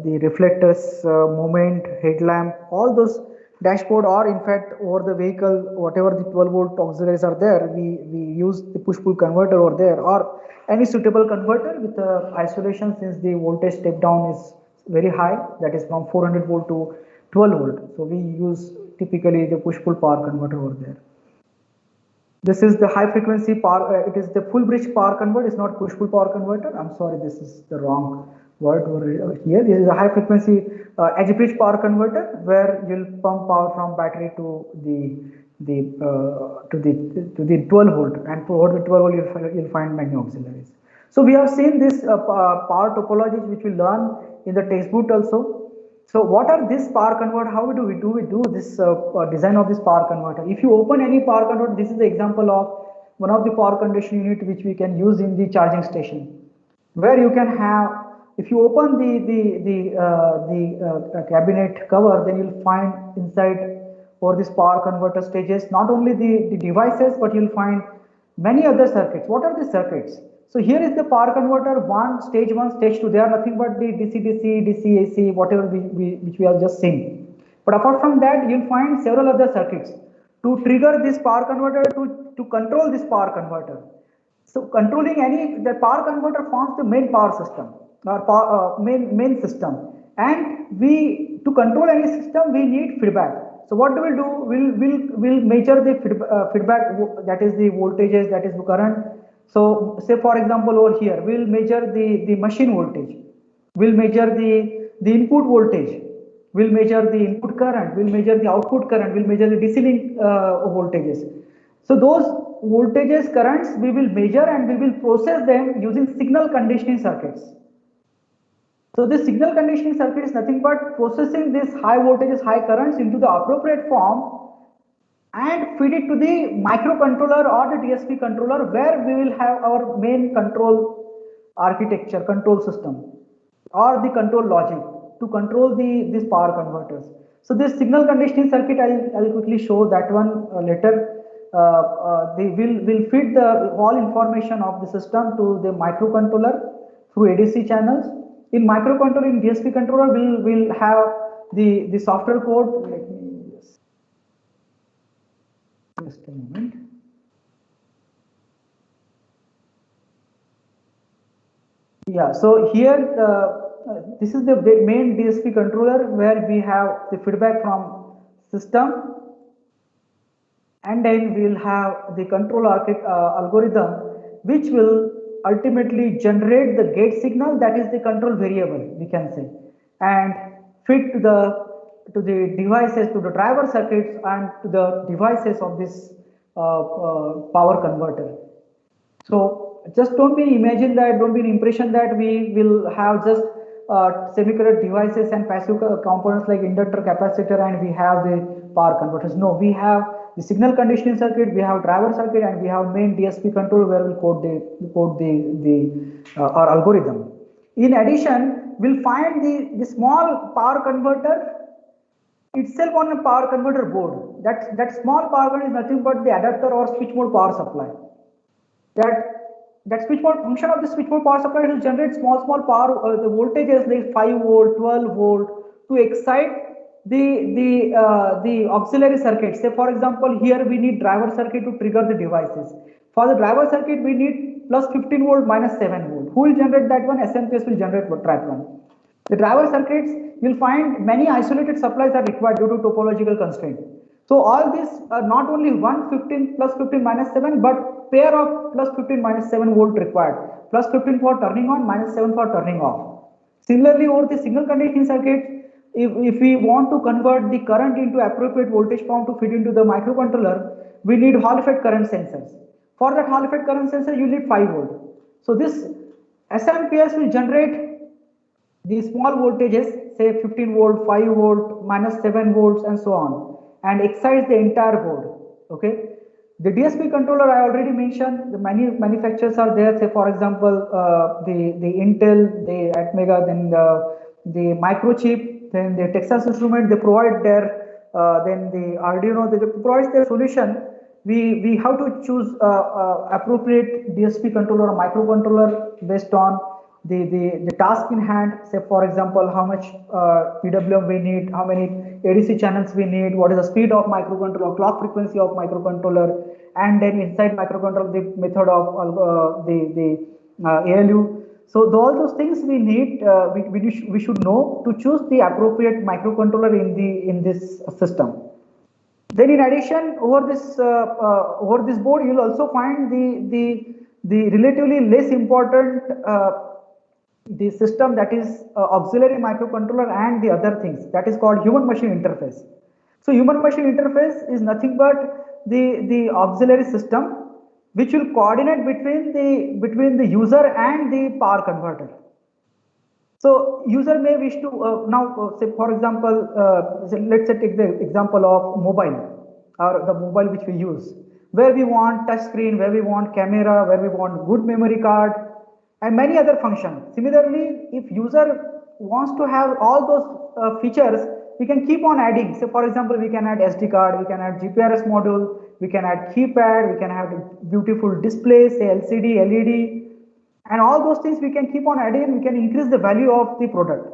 The reflectors, movement, headlamp, all those dashboard, or in fact over the vehicle, whatever the 12-volt auxiliaries are there, we use the push-pull converter over there, or any suitable converter with isolation, since the voltage step down is very high, that is from 400 volt to 12 volt. So we use typically the push-pull power converter over there. This is the high frequency power, it is the full bridge power converter, it's not push pull power converter. I'm sorry, this is the wrong word over here. This is a high frequency edge bridge power converter, where you'll pump power from battery to the 12 volt, and for the 12 volt you'll find many auxiliaries. So we have seen this power topologies which we learn in the textbook also. So what are this power converter? How do we do this design of this power converter? If you open any power converter, this is the example of one of the power condition unit which we can use in the charging station, where you can have, if you open the cabinet cover, then you'll find inside for this power converter stages not only the devices, but you'll find many other circuits. What are the circuits? So here is the power converter stage 1, stage 2. They are nothing but the DC-DC, DC-AC, whatever which we have just seen. But apart from that, you'll find several other circuits to trigger this power converter, to control this power converter. So controlling the power converter forms the main power system, or main system. And to control any system, we need feedback. So what do? We'll measure the feedback, that is the voltages, that is the current. So say for example over here, we'll measure the machine voltage, we'll measure the input voltage, we'll measure the input current, we'll measure the output current, we'll measure the DC link voltages. So those voltages, currents, we will measure and we will process them using signal conditioning circuits. So this signal conditioning circuit is nothing but processing these high voltages, high currents into the appropriate form and feed it to the microcontroller or the DSP controller, where we will have our main control architecture, control system, or the control logic to control these power converters. So this signal conditioning circuit, I'll quickly show that one later. They will feed the all information of the system to the microcontroller through ADC channels. In microcontroller, in DSP controller, we'll have the software code. Let me just a moment. Yeah, so here this is the main DSP controller, where we have the feedback from system, and then we'll have the control algorithm which will ultimately generate the gate signal, that is the control variable, we can say, and fit to the devices, to the driver circuits and to the devices of this power converter. So just don't be imagine that, don't be an impression that we will have just semiconductor devices and passive components like inductor, capacitor, and we have the power converters. No, we have the signal conditioning circuit, we have driver circuit, and we have main DSP control where we'll code our algorithm. In addition, we'll find the small power converter itself on a power converter board. That small power converter is nothing but the adapter or switch mode power supply. That switch mode function of the switch mode power supply will generate small power the voltages like 5 volt, 12 volt to excite the auxiliary circuit. Say for example, here we need driver circuit to trigger the devices. For the driver circuit we need plus 15 volt, minus 7 volt. Who will generate that one? SMPS will generate that one. The driver circuits, you'll find many isolated supplies are required due to topological constraint. So all this not only 115 plus 15 minus 7, but pair of plus 15 minus 7 volt required. Plus 15 for turning on, minus 7 for turning off. Similarly, over the signal conditioning circuit, if we want to convert the current into appropriate voltage form to feed into the microcontroller, we need Hall effect current sensors. For that Hall effect current sensor, you need 5 volt. So this SMPS will generate the small voltages, say 15 volt, 5 volt, minus 7 volts, and so on, and excites the entire board. Okay. The DSP controller I already mentioned. The many manufacturers are there. Say for example, the Intel, the Atmega, then the Microchip, then the Texas Instrument. They provide their then the Arduino. They provide their solution. We have to choose appropriate DSP controller or microcontroller based on the task in hand. Say for example, how much PWM we need, how many ADC channels we need, what is the speed of microcontroller, clock frequency of microcontroller, and then inside microcontroller the method of the ALU. So all those things we need, we should know to choose the appropriate microcontroller in this system. Then in addition, over this board, you will also find the relatively less important the system, that is auxiliary microcontroller and the other things, that is called human machine interface. So human machine interface is nothing but the auxiliary system which will coordinate between the user and the power converter. So user may wish to now say for example, let's say take the example of mobile, or the mobile which we use, where we want touch screen, where we want camera, where we want good memory card, and many other functions. Similarly, if user wants to have all those features, we can keep on adding. So for example, we can add SD card, we can add GPRS module, we can add keypad, we can have beautiful displays, say LCD, LED, and all those things we can keep on adding, and we can increase the value of the product.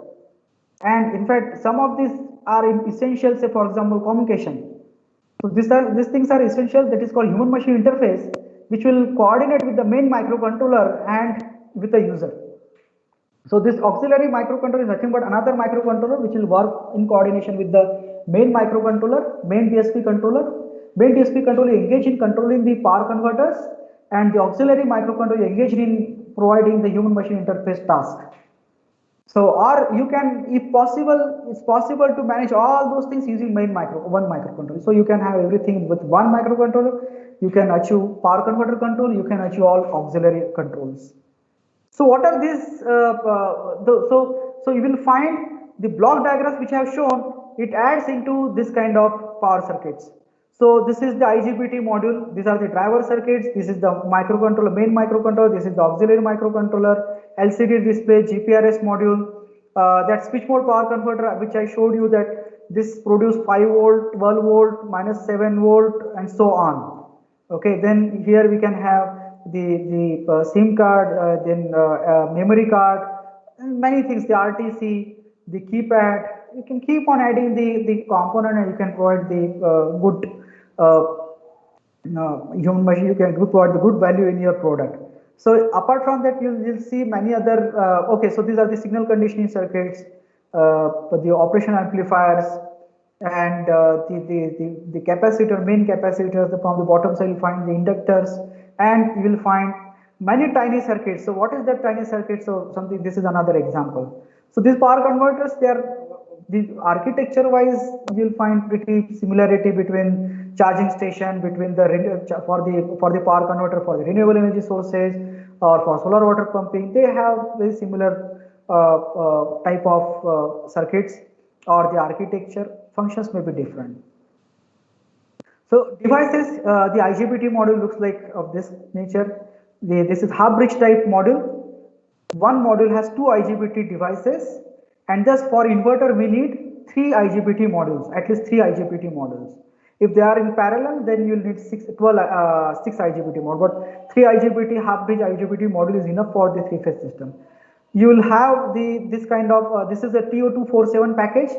And in fact, some of these are essential, say for example, communication. So these things are essential, that is called human machine interface, which will coordinate with the main microcontroller and with the user. So this auxiliary microcontroller is nothing but another microcontroller which will work in coordination with the main microcontroller, main DSP controller. Main DSP controller engage in controlling the power converters, and the auxiliary microcontroller engaged in providing the human machine interface task. So, or you can, if possible, it's possible to manage all those things using one microcontroller. So you can have everything with one microcontroller. You can achieve power converter control. You can achieve all auxiliary controls. So what are these? So you will find the block diagrams which I have shown. It adds into this kind of power circuits. So this is the IGBT module. These are the driver circuits. This is the microcontroller, main microcontroller. This is the auxiliary microcontroller, LCD display, GPRS module. That switch mode power converter, which I showed you, that this produce 5 volt, 12 volt, minus 7 volt, and so on. Okay. Then here we can have the SIM card, then memory card, and many things. The RTC, the keypad. You can keep on adding the component, and you can provide the good human machine. You can provide the good value in your product. So apart from that, you'll see many other. Okay, so these are the signal conditioning circuits, the operation amplifiers, and the capacitor, main capacitors. From the bottom side, you'll find the inductors, and you will find many tiny circuits. So what is that tiny circuit? So something, this is another example. So these power converters, they are, the architecture wise, you'll find pretty similarity between charging station, between the for the power converter for the renewable energy sources or for solar water pumping. They have very similar type of circuits, or the architecture functions may be different. So devices, the IGBT module looks like of this nature. This is half bridge type module. One module has two IGBT devices, and thus for inverter we need three IGBT modules, at least three IGBT modules. If they are in parallel, then you will need 6 IGBT module, but 3 IGBT half bridge IGBT module is enough for the three-phase system. You will have this kind of this is a TO247 package,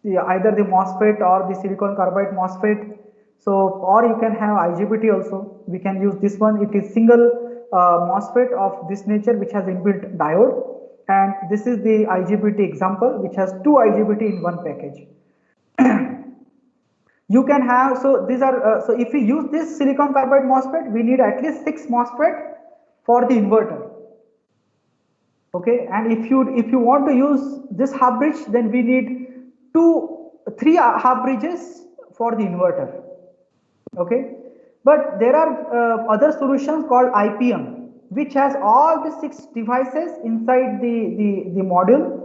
either the MOSFET or the silicon carbide MOSFET. So, or you can have IGBT also. We can use this one. It is single MOSFET of this nature, which has inbuilt diode, and this is the IGBT example, which has two IGBT in one package. You can have, so these are so if we use this silicon carbide MOSFET, we need at least 6 MOSFET for the inverter. Okay, and if you want to use this half bridge, then we need 3 half bridges for the inverter. Okay, but there are other solutions called IPM, which has all the 6 devices inside the module.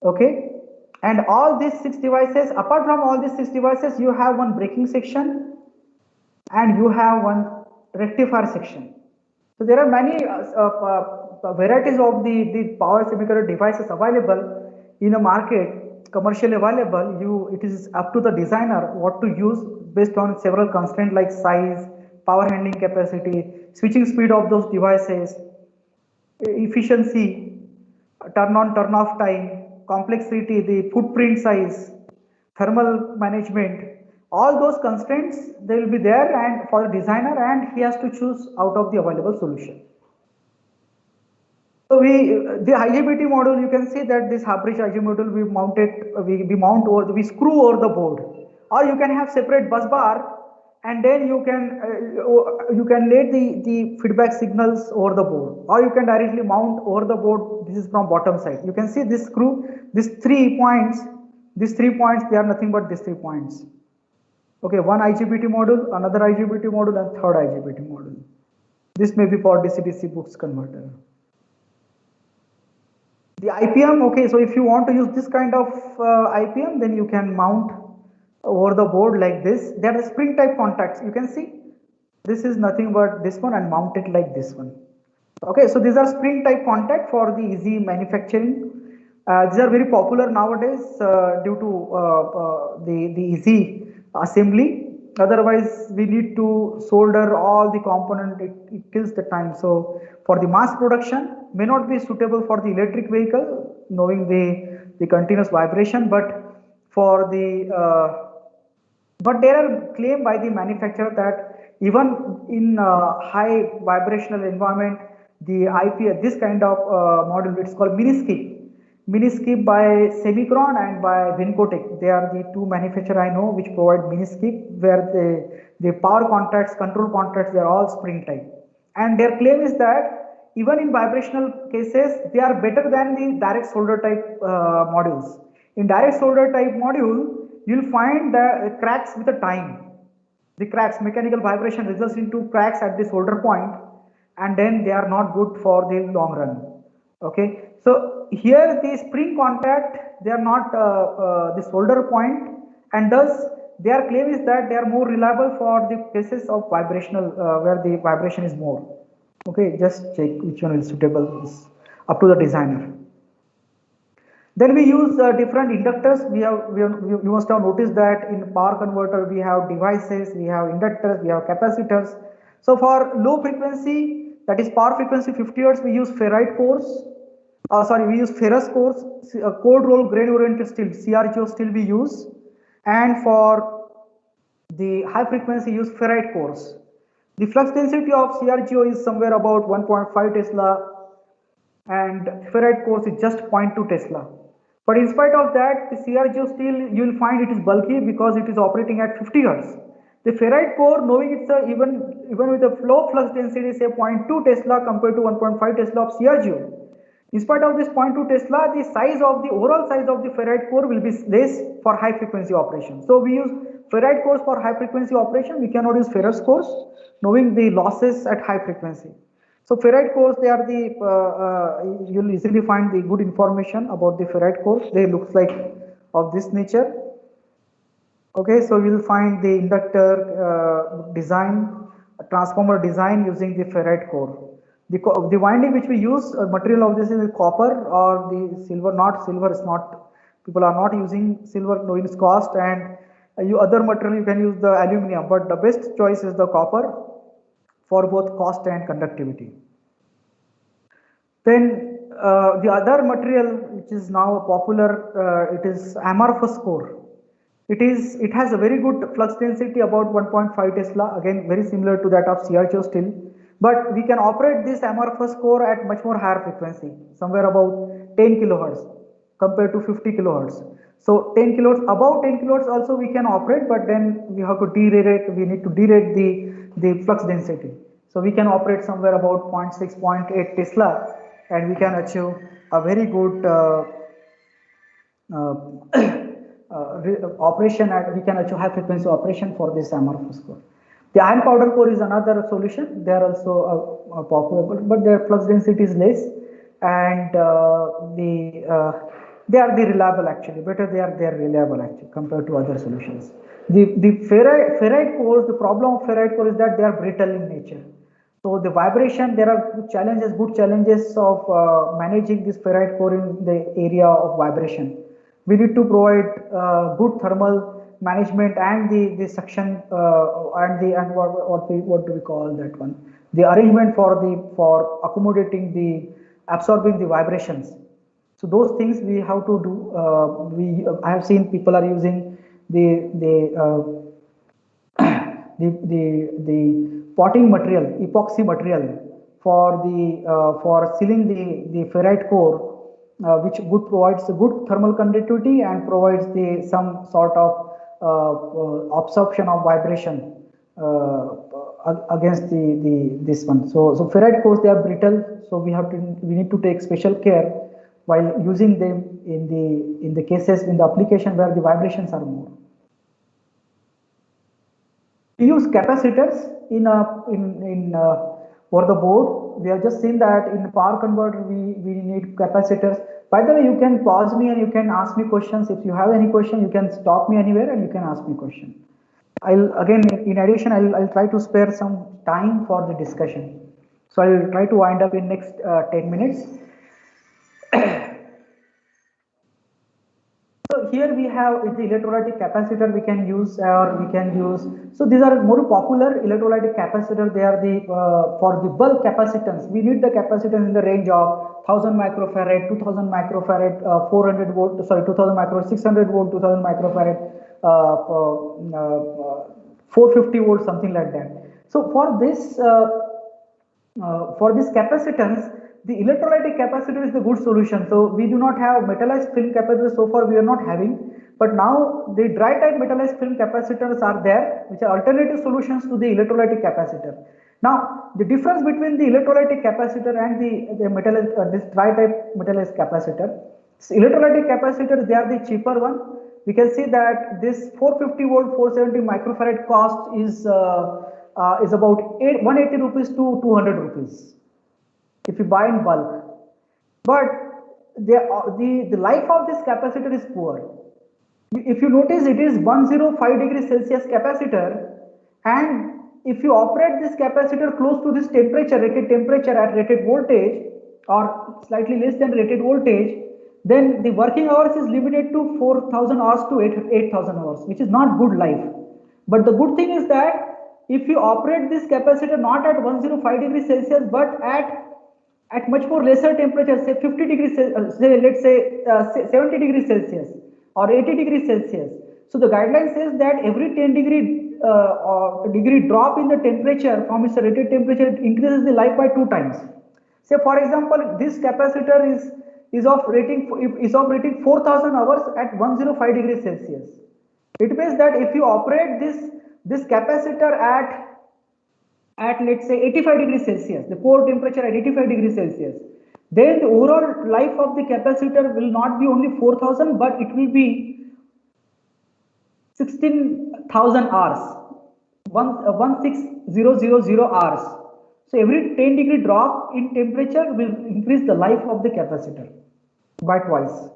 Okay, and all these 6 devices, apart from all these 6 devices, you have one braking section and you have one rectifier section. So there are many varieties of the power semiconductor devices available in a market, commercially available. It is up to the designer what to use based on several constraints like size, power handling capacity, switching speed of those devices, efficiency, turn on turn off time, complexity, the footprint size, thermal management. All those constraints, they will be there and for the designer, and he has to choose out of the available solution. So the IGBT module, you can see that this half bridge IGBT module we screw over the board, or you can have separate bus bar, and then you can lay the feedback signals over the board, or you can directly mount over the board. This is from bottom side. You can see this screw, these 3 points, they are nothing but these 3 points. Okay, one IGBT module, another IGBT module, and third IGBT module. This may be for DC-DC boost converter. The IPM, okay, so if you want to use this kind of IPM, then you can mount over the board like this. There are spring type contacts. You can see this is nothing but this one, and mount it like this one. Okay, so these are spring type contact for the easy manufacturing. These are very popular nowadays due to the easy assembly. Otherwise, we need to solder all the component. It kills the time. So for the mass production, may not be suitable for the electric vehicle, knowing the continuous vibration, but for the but there are claim by the manufacturer that even in high vibrational environment, the this kind of module, it's called Miniskip by Semicron and by Vincotech. They are the 2 manufacturers I know which provide Miniskip, where the power contacts, control contacts, they are all spring type. And their claim is that even in vibrational cases, they are better than the direct solder type modules. In direct solder type module, you'll find the cracks with the time. The cracks, mechanical vibration results into cracks at the solder point, and then they are not good for the long run. Okay, so here the spring contact, they are not the solder point, and thus their claim is that they are more reliable for the cases of vibrational where the vibration is more. Okay, just check which one is suitable, is up to the designer. Then we use different inductors. You must have noticed that in power converter we have devices, we have inductors, we have capacitors. So for low frequency, that is power frequency 50 Hz, we use ferrite cores. We use ferrous cores, cold roll grain oriented steel, CRGO steel we use, and for the high frequency use ferrite cores. The flux density of CRGO is somewhere about 1.5 Tesla, and ferrite cores is just 0.2 Tesla. But in spite of that, the CRGO steel, you will find it is bulky because it is operating at 50 Hz. The ferrite core, knowing it's a even with a low flux density, say 0.2 Tesla compared to 1.5 Tesla of CRGO. In spite of this 0.2 Tesla, the size of the overall size of the ferrite core will be less for high frequency operation. So we use ferrite cores for high frequency operation. We cannot use ferrous cores, knowing the losses at high frequency. So ferrite cores, they are the you'll easily find the good information about the ferrite cores. They looks like of this nature. Okay, so we will find the inductor design, transformer design using the ferrite core. The winding which we use, material of this is copper or the silver. Not silver is not, people are not using silver knowing its cost, and you other material you can use the aluminum, but the best choice is the copper for both cost and conductivity. Then the other material which is now popular, it is amorphous core. It has a very good flux density about 1.5 Tesla, again very similar to that of CRGO still, but we can operate this amorphous core at much more higher frequency, somewhere about 10 kilohertz compared to 50 kilohertz. So 10 kilohertz, above 10 kilohertz also we can operate, but then we have to derate, we need to derate the flux density. So we can operate somewhere about 0.6, 0.8 Tesla, and we can achieve a very good operation, and we can achieve high frequency operation for this amorphous core. The iron powder core is another solution. They are also popular, but their flux density is less, and they are the reliable actually. Better they are reliable actually compared to other solutions. The ferrite cores, the problem of ferrite core is that they are brittle in nature. So the vibration, there are challenges, good challenges of managing this ferrite core in the area of vibration. We need to provide good thermal management and the suction and what do we call that one? The arrangement for accommodating the absorbing the vibrations. So those things we have to do. I have seen people are using the potting material, epoxy material for sealing the ferrite core, which provides a good thermal conductivity and provides some sort of absorption of vibration against this one. So ferrite cores, they are brittle, so we need to take special care while using them in the cases in the application where the vibrations are more. We use capacitors over the board. We have just seen that in power converter we need capacitors. By the way, you can pause me and you can ask me questions. If you have any question, you can stop me anywhere and you can ask me question. In addition, I'll try to spare some time for the discussion. So I'll try to wind up in next 10 minutes. So here we have the electrolytic capacitor we can use, so these are more popular electrolytic capacitor. They are for the bulk capacitance. We need the capacitance in the range of 1000 microfarad, 2000 microfarad, 400 volt, sorry, 2000 microfarad, 600 volt, 2000 microfarad, 450 volt, something like that. So for this capacitance, the electrolytic capacitor is the good solution. So we do not have metallized film capacitor so far, we are not having, but now the dry type metallized film capacitors are there, which are alternative solutions to the electrolytic capacitor. Now the difference between the electrolytic capacitor and the metallized this dry type metallized capacitor, so electrolytic capacitor, they are the cheaper one. We can see that this 450 volt 470 microfarad cost is about 180 rupees to 200 rupees if you buy in bulk, but the life of this capacitor is poor. If you notice, it is 105 degrees Celsius capacitor, and if you operate this capacitor close to this temperature, rated temperature at rated voltage or slightly less than rated voltage, then the working hours is limited to 4000 hours to 8000 hours, which is not good life. But the good thing is that if you operate this capacitor not at 105 degrees Celsius but at much more lesser temperature, say 50 degrees, say let's say 70 degrees Celsius or 80 degrees Celsius. So the guideline says that every 10 degree drop in the temperature from its rated temperature increases the life by 2 times. Say for example, this capacitor is of rating 4000 hours at 105 degrees Celsius. It means that if you operate this this capacitor at let's say 85 degrees Celsius, the core temperature at 85 degrees Celsius, then the overall life of the capacitor will not be only 4000, but it will be 16,000 hours, 16000 hours. So every 10 degree drop in temperature will increase the life of the capacitor by twice.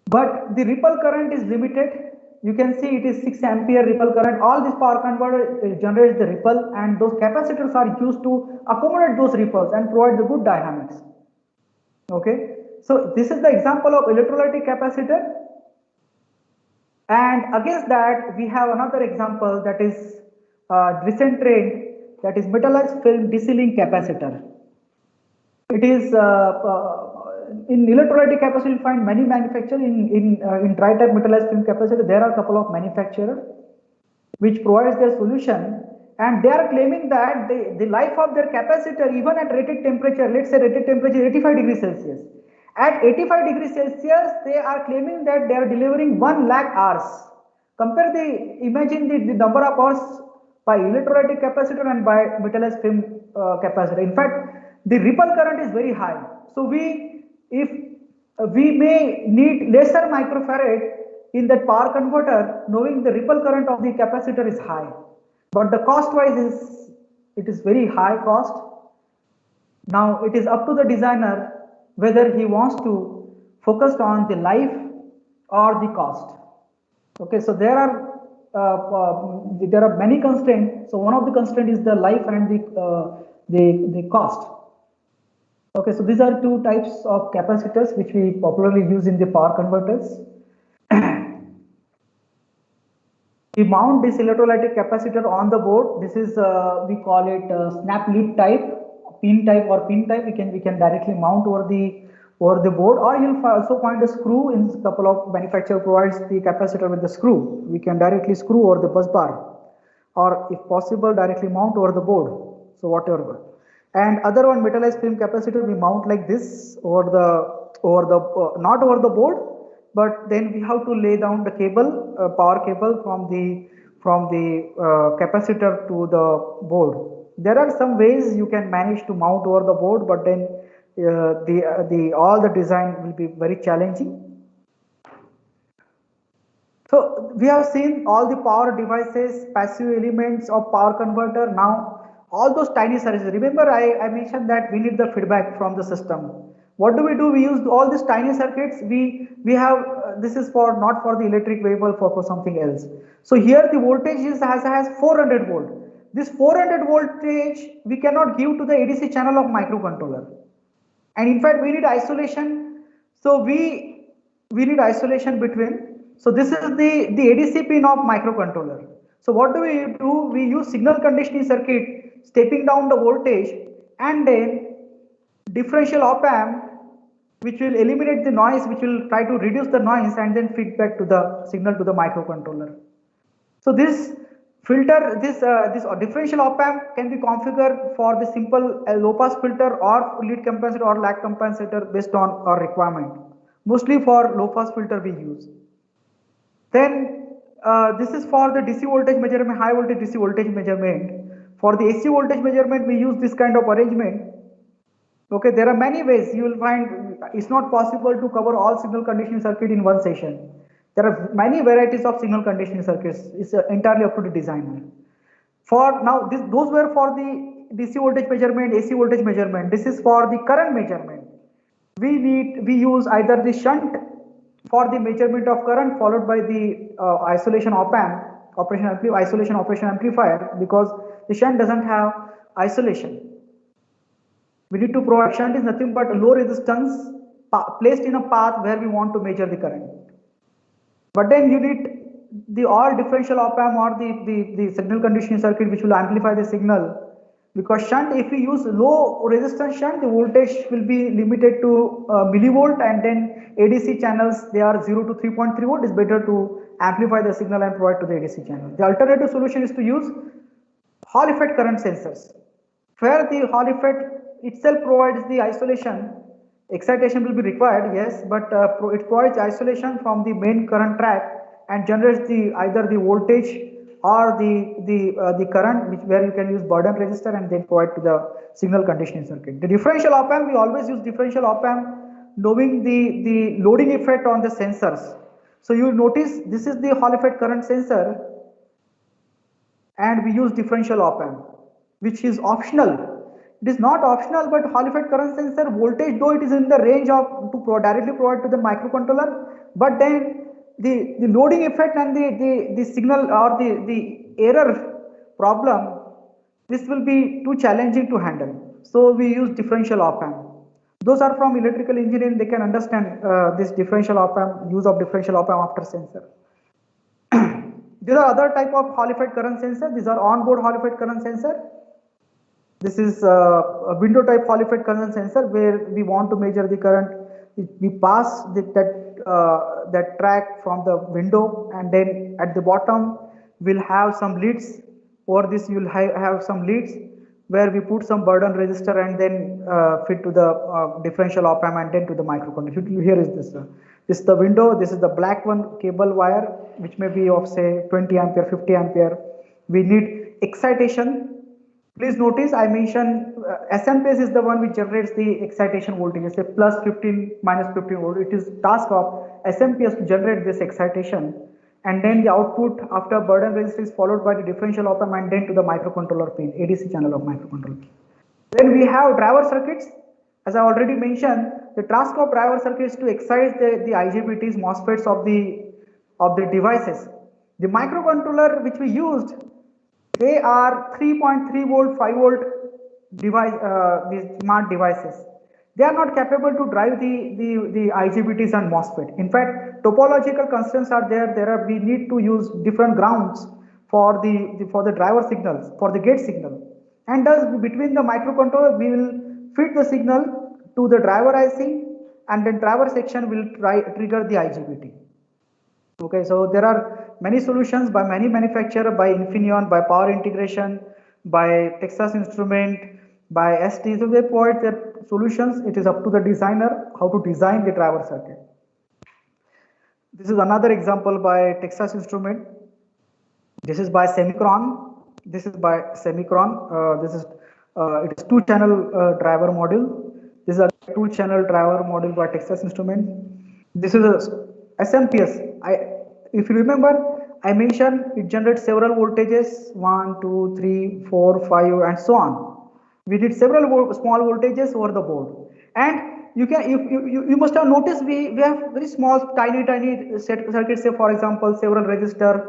But the ripple current is limited. You can see it is 6 ampere ripple current. All this power converter generates the ripple, and those capacitors are used to accommodate those ripples and provide the good dynamics. Okay, so this is the example of electrolytic capacitor. And against that, we have another example, that is recent trend, that is metallized film DC-link capacitor. It is in electrolytic capacitor, you find many manufacturers. In dry type metallized film capacitor, there are a couple of manufacturers which provides their solution, and they are claiming that the life of their capacitor, even at rated temperature, let's say rated temperature 85 degrees Celsius. At 85 degrees Celsius, they are claiming that they are delivering 1 lakh hours. Imagine the number of hours by electrolytic capacitor and by metallized film capacitor. In fact, the ripple current is very high. So we may need lesser microfarad in that power converter, knowing the ripple current of the capacitor is high. But the cost wise it is very high cost. Now it is up to the designer whether he wants to focus on the life or the cost. Okay, so there are many constraints. So one of the constraints is the life and the cost. Okay, so these are two types of capacitors which we popularly use in the power converters. We mount this electrolytic capacitor on the board. This is we call it snap lead type, pin type or pin type. We can directly mount over the board, or you'll also find a screw. In a couple of manufacturer provides the capacitor with the screw. We can directly screw over the bus bar, or if possible directly mount over the board. So whatever. And other one, metallized film capacitor, we mount like this over the not over the board, but then we have to lay down the cable, power cable from the capacitor to the board. There are some ways you can manage to mount over the board, but then all the design will be very challenging. So we have seen all the power devices, passive elements of power converter. Now all those tiny circuits. Remember I mentioned that we need the feedback from the system. What do? We use all these tiny circuits. We have this is for not for the electric vehicle, for something else. So here the voltage has 400 volt. This 400 voltage we cannot give to the ADC channel of microcontroller, and in fact we need isolation. So we need isolation between. So this is the ADC pin of microcontroller. So what do? We use signal conditioning circuit, stepping down the voltage, and then differential op amp which will eliminate the noise, which will try to reduce the noise and then feed back to the signal to the microcontroller. So this filter, this differential op amp can be configured for the simple low pass filter or lead compensator or lag compensator based on our requirement. Mostly for low pass filter we use. Then this is for the DC voltage measurement, high voltage DC voltage measurement. For the AC voltage measurement we use this kind of arrangement. Okay, there are many ways. You will find it's not possible to cover all signal conditioning circuit in one session. There are many varieties of signal conditioning circuits. It's entirely up to the designer. For now, those were for the DC voltage measurement, AC voltage measurement. This is for the current measurement. We use either the shunt for the measurement of current, followed by the isolation op amp, isolation operation amplifier, because the shunt doesn't have isolation. We need to provide shunt is nothing but low resistance placed in a path where we want to measure the current. But then you need the all differential op amp or the signal conditioning circuit which will amplify the signal, because shunt, if we use low resistance shunt, the voltage will be limited to millivolt, and then ADC channels, they are 0 to 3.3 volt. It's better to amplify the signal and provide to the ADC channel. The alternative solution is to use Hall effect current sensors, where the Hall effect itself provides the isolation. Excitation will be required, yes, but it provides isolation from the main current track and generates either the voltage or the current where you can use burden resistor and then provide to the signal conditioning circuit. The differential op amp, we always use differential op amp knowing the loading effect on the sensors. So you notice this is the Hall effect current sensor and we use differential op amp, which is optional. It is not optional, but Hall effect current sensor voltage, though it is in the range of to directly provide to the microcontroller, but then the loading effect and the signal or the error problem, this will be too challenging to handle. So we use differential op amp. Those are from electrical engineering, they can understand this differential op amp, use of differential op amp after sensor. There are other type of Hall effect current sensor. These are on-board Hall effect current sensor. This is a window type Hall effect current sensor where we want to measure the current. We pass that track from the window, and then at the bottom we'll have some leads. Over this you will have some leads where we put some burden resistor and then fit to the differential op amp and then to the microcontroller. Here is this. This is the window. This is the black one cable wire, which may be of say 20 ampere, 50 ampere. We need excitation. Please notice I mentioned SMP is the one which generates the excitation voltage, say plus 15, minus 15 volt. It is task of SMPS to generate this excitation, and then the output after burden resistor is followed by the differential op amp and then to the microcontroller pin, ADC channel of microcontroller. Then we have driver circuits. As I already mentioned, the task of driver circuits to excite the IGBTs, MOSFETs of the devices. The microcontroller which we used, they are 3.3 volt, 5 volt device, these smart devices. They are not capable to drive the IGBTs and MOSFET. In fact, topological constraints are there. We need to use different grounds for the driver signals, for the gate signal. And thus between the microcontroller, we will feed the signal to the driver IC, and then driver section will trigger the IGBT. Okay, so there are many solutions by many manufacturers, by Infineon, by Power Integration, by Texas Instrument, by ST. So they provide their solutions. It is up to the designer how to design the driver circuit. This is another example by Texas Instrument. This is by Semicron. This is by Semicron. It is 2-channel driver module. This is a 2-channel driver module by Texas Instrument. This is a SMPS. If you remember, I mentioned it generates several voltages, 1, 2, 3, 4, 5, and so on. We did several small voltages over the board, and you must have noticed we have very small tiny circuits. Say for example, several resistor,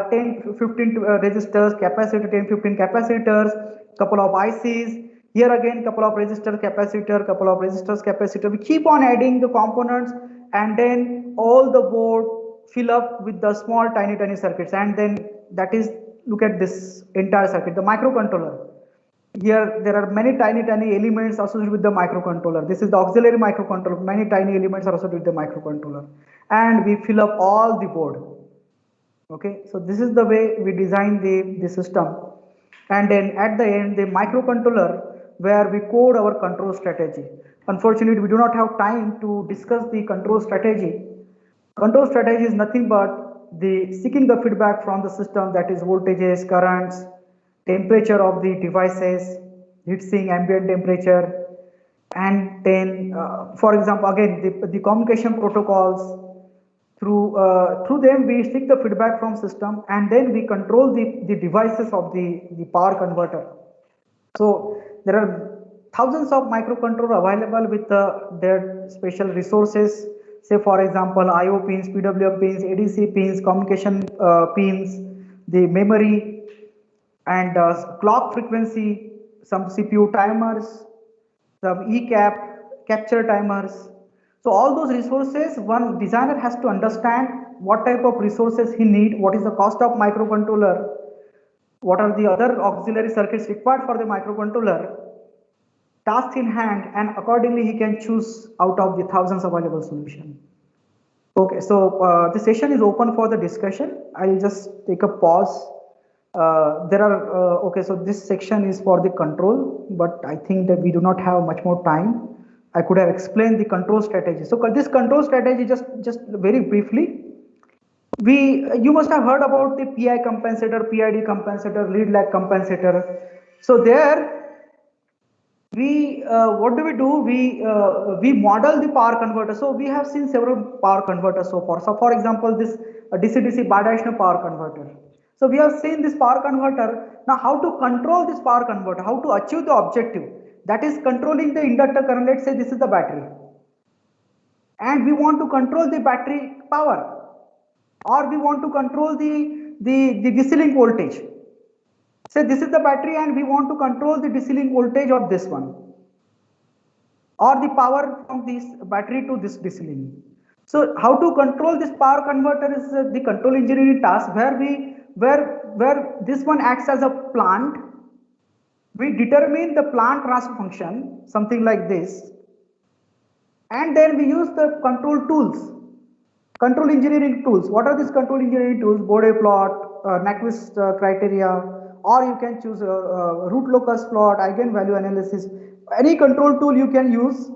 10, 15 resistors, capacitor, 10, 15 capacitors, couple of ICs. Here again, couple of resistors, capacitor, couple of resistors, capacitor. We keep on adding the components, and then all the board fill up with the small tiny circuits, and then that is, look at this entire circuit, the microcontroller. Here there are many tiny elements associated with the microcontroller. This is the auxiliary microcontroller. Many tiny elements are associated with the microcontroller, and we fill up all the board. Okay, so this is the way we design the system, and then at the end the microcontroller where we code our control strategy. Unfortunately, we do not have time to discuss the control strategy. Control strategy is nothing but seeking the feedback from the system, that is voltages, currents, temperature of the devices, heatsink, ambient temperature, and then for example again the communication protocols. Through them we seek the feedback from system, and then we control the devices of the power converter. So there are thousands of microcontrollers available with their special resources. Say for example, IO pins, PWM pins, ADC pins, communication pins, the memory, and clock frequency, some CPU timers, some ECAP, capture timers. So all those resources, one designer has to understand what type of resources he needs, what is the cost of microcontroller, what are the other auxiliary circuits required for the microcontroller, task in hand, and accordingly he can choose out of the thousands of available solutions. Okay, so the session is open for the discussion. I'll just take a pause. Okay, so this section is for the control, but I think that we do not have much more time. I could have explained the control strategy. So this control strategy, just very briefly, you must have heard about the PI compensator, PID compensator, lead lag compensator. So there we what do? We model the power converter. So we have seen several power converters so far. So for example, this DC-DC bidirectional power converter. So we have seen this power converter. Now how to control this power converter? How to achieve the objective? That is controlling the inductor current. Let's say this is the battery, and we want to control the battery power, or we want to control the DC link voltage. Say this is the battery and we want to control the DC link voltage of this one, or the power from this battery to this DC link. So how to control this power converter is the control engineering task, where this one acts as a plant. We determine the plant transfer function, something like this, and then we use the control tools. Control engineering tools. What are these control engineering tools? Bode plot, Nyquist criteria, or you can choose root locus plot, eigenvalue analysis. Any control tool you can use.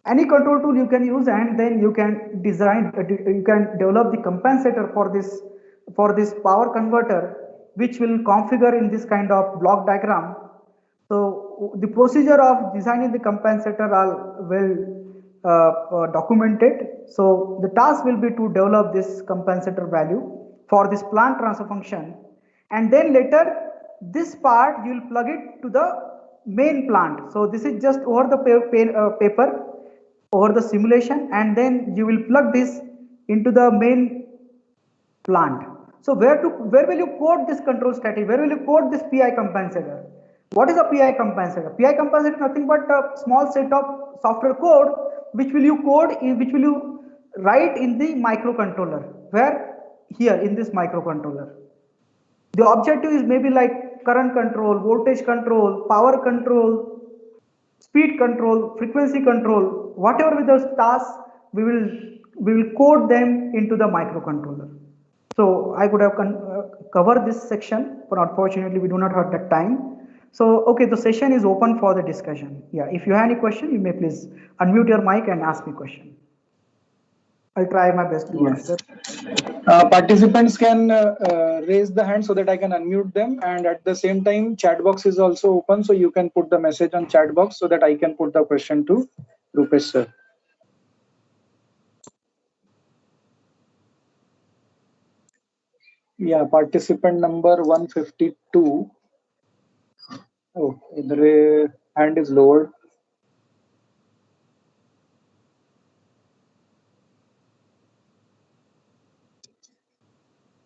Any control tool you can use, and then you can design, you can develop the compensator for this power converter, which will configure in this kind of block diagram. So the procedure of designing the compensator are well documented. So the task will be to develop this compensator value for this plant transfer function, and then later this part you will plug it to the main plant. So this is just over the paper, over the simulation, and then you will plug this into the main plant. So where will you code this control strategy? Where will you code this PI compensator? What is a PI compensator? PI compensator is nothing but a small set of software code which will you write in the microcontroller. Where? Here in this microcontroller. The objective is maybe like current control, voltage control, power control, speed control, frequency control. Whatever with those tasks, we will code them into the microcontroller. So I could have covered this section, but unfortunately we do not have that time. So okay, the session is open for the discussion. Yeah, if you have any question, you may please unmute your mic and ask me question. I'll try my best to answer. Participants can raise the hand so that I can unmute them, and at the same time chat box is also open, so you can put the message on chat box so that I can put the question to Rupesh sir. Yeah, participant number 152. Oh, the hand is lowered.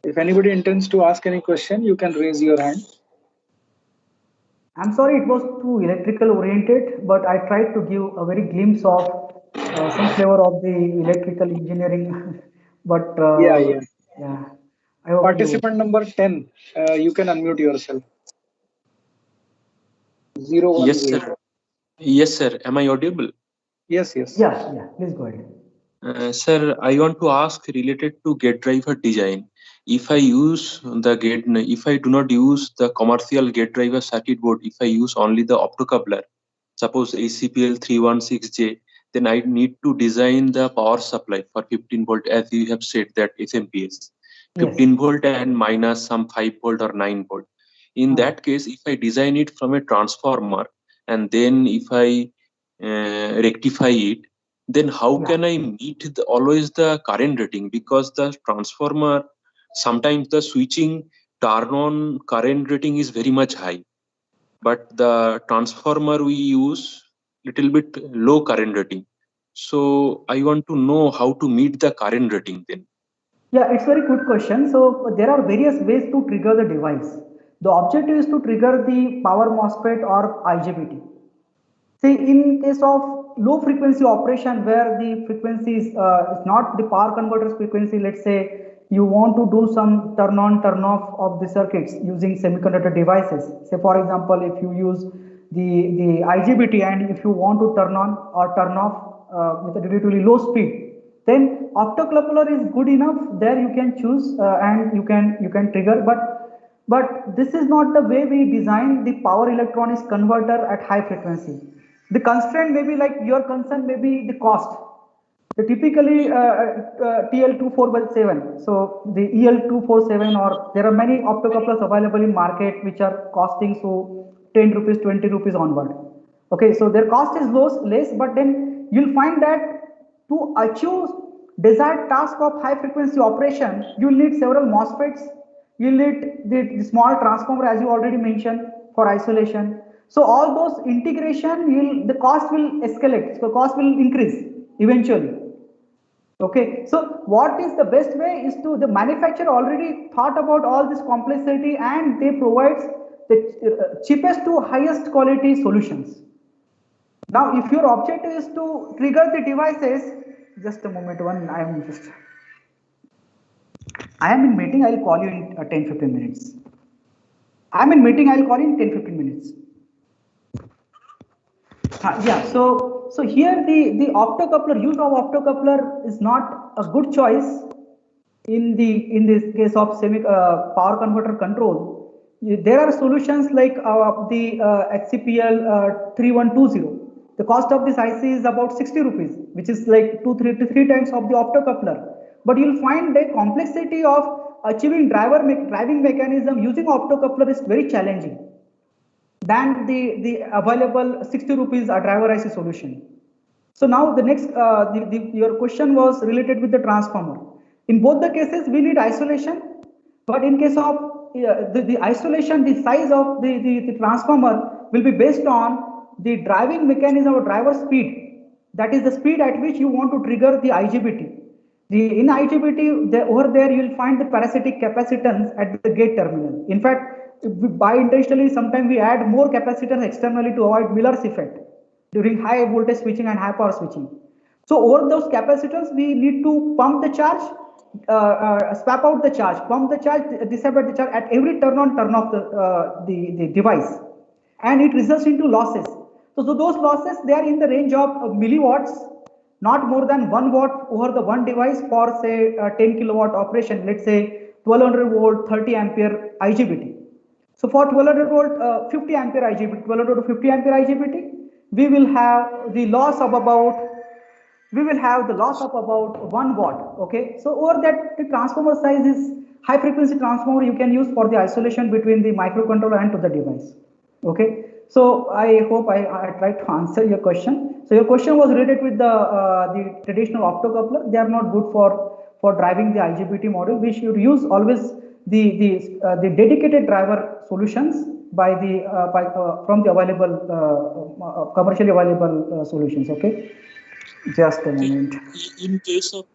If anybody intends to ask any question, you can raise your hand. I'm sorry, it was too electrical oriented, but I tried to give a very glimpse of some flavor of the electrical engineering. But yeah. I hope participant number 10, you can unmute yourself. 018. Yes, sir. Yes, sir. Am I audible? Yes. Yeah. Please go ahead. Sir, I want to ask related to gate driver design. If I do not use the commercial gate driver circuit board, if I use only the optocoupler, suppose ACPL 316J, then I need to design the power supply for 15 volt, as you have said that SMPS, 15 Yes. volt and minus some 5 volt or 9 volt. In that case, if I design it from a transformer and then if I rectify it, then how can I meet always the current rating? Because the transformer, sometimes the switching turn on current rating is very much high, but the transformer we use little bit low current rating. So I want to know how to meet the current rating then. Yeah, it's a very good question. So there are various ways to trigger the device. The objective is to trigger the power MOSFET or IGBT. See, in case of low frequency operation where the frequency is not the power converter's frequency, let's say you want to do some turn on, turn off of the circuits using semiconductor devices. Say for example, if you use the IGBT and if you want to turn on or turn off with a relatively low speed, then optocoupler is good enough. There you can choose and you can trigger, but this is not the way we design the power electronics converter at high frequency. The constraint may be like your concern may be the cost. The typically TL247. So the EL247, or there are many optocouplers available in market which are costing so 10 rupees, 20 rupees onward. Okay, so their cost is less, but then you'll find that to achieve desired task of high frequency operation, you'll need several MOSFETs, you'll need the small transformer as you already mentioned for isolation. So all those integration, the cost will escalate, so cost will increase eventually. Okay, so what is the best way is to the manufacturer already thought about all this complexity and they provides the cheapest to highest quality solutions. Now, if your objective is to trigger the devices, just a moment, I am in meeting, I'll call you in 10-15 minutes. I am in meeting, I'll call you in 10-15 minutes. Yeah, so here the optocoupler, use of optocoupler is not a good choice in this case of power converter control. There are solutions like the HCPL 3120. The cost of this IC is about 60 rupees, which is like 2-3 times of the optocoupler. But you'll find the complexity of achieving driving mechanism using optocoupler is very challenging than the available 60 rupees driver IC solution. So now the next, your question was related with the transformer. In both the cases, we need isolation, but in case of the isolation, the size of the transformer will be based on the driving mechanism or driver speed. That is the speed at which you want to trigger the IGBT. In IGBT, over there you will find the parasitic capacitance at the gate terminal. In fact, by intentionally, sometimes we add more capacitance externally to avoid Miller's effect during high voltage switching and high power switching. So over those capacitors, we need to pump the charge, swap out the charge, pump the charge, disable the charge at every turn on, turn off the device, and it results into losses. So those losses, they are in the range of milliwatts, not more than 1 watt over the one device for say 10 kilowatt operation. Let's say 1200 volt, 30 ampere IGBT. So for 1200 volt, 50 ampere IGBT, 1200 to 50 ampere IGBT, we will have the loss of about 1 watt. Okay, so over that the transformer size is high frequency transformer you can use for the isolation between the microcontroller and to the device. Okay, so I hope I tried to answer your question. So your question was related with the traditional optocoupler. They are not good for driving the IGBT model. We should use always the dedicated driver solutions from the available commercially available solutions. Okay, just a moment. In case of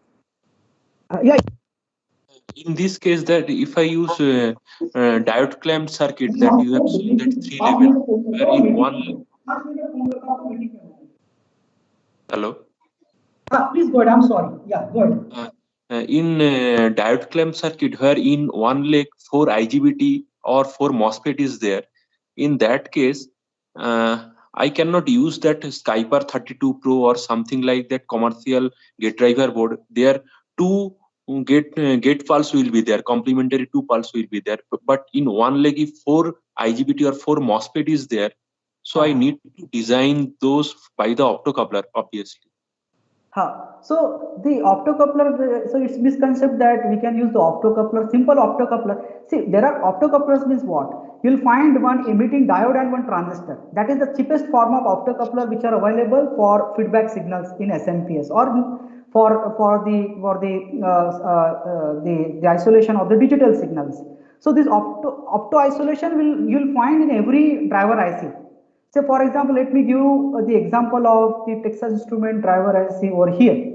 yeah. In this case, that if I use diode clamped circuit, that you have seen that 3 level, where in one. Hello. Please go ahead. I'm sorry. Yeah, go ahead. In diode clamp circuit, where in one leg 4 IGBT or 4 MOSFET is there, in that case, I cannot use that Skyper 32 Pro or something like that commercial gate driver board. There two gate pulse will be there, complementary 2 pulse will be there. But in one leg, if 4 IGBT or 4 MOSFET is there, so I need to design those by the optocoupler, obviously. So the optocoupler, so it's misconcept that we can use the optocoupler, simple optocoupler. See, there are optocouplers means what? You'll find one emitting diode and one transistor. That is the cheapest form of optocoupler which are available for feedback signals in SMPS or for the isolation of the digital signals. So this opto isolation you'll find in every driver IC. So for example, let me give the example of the Texas Instrument driver IC over here.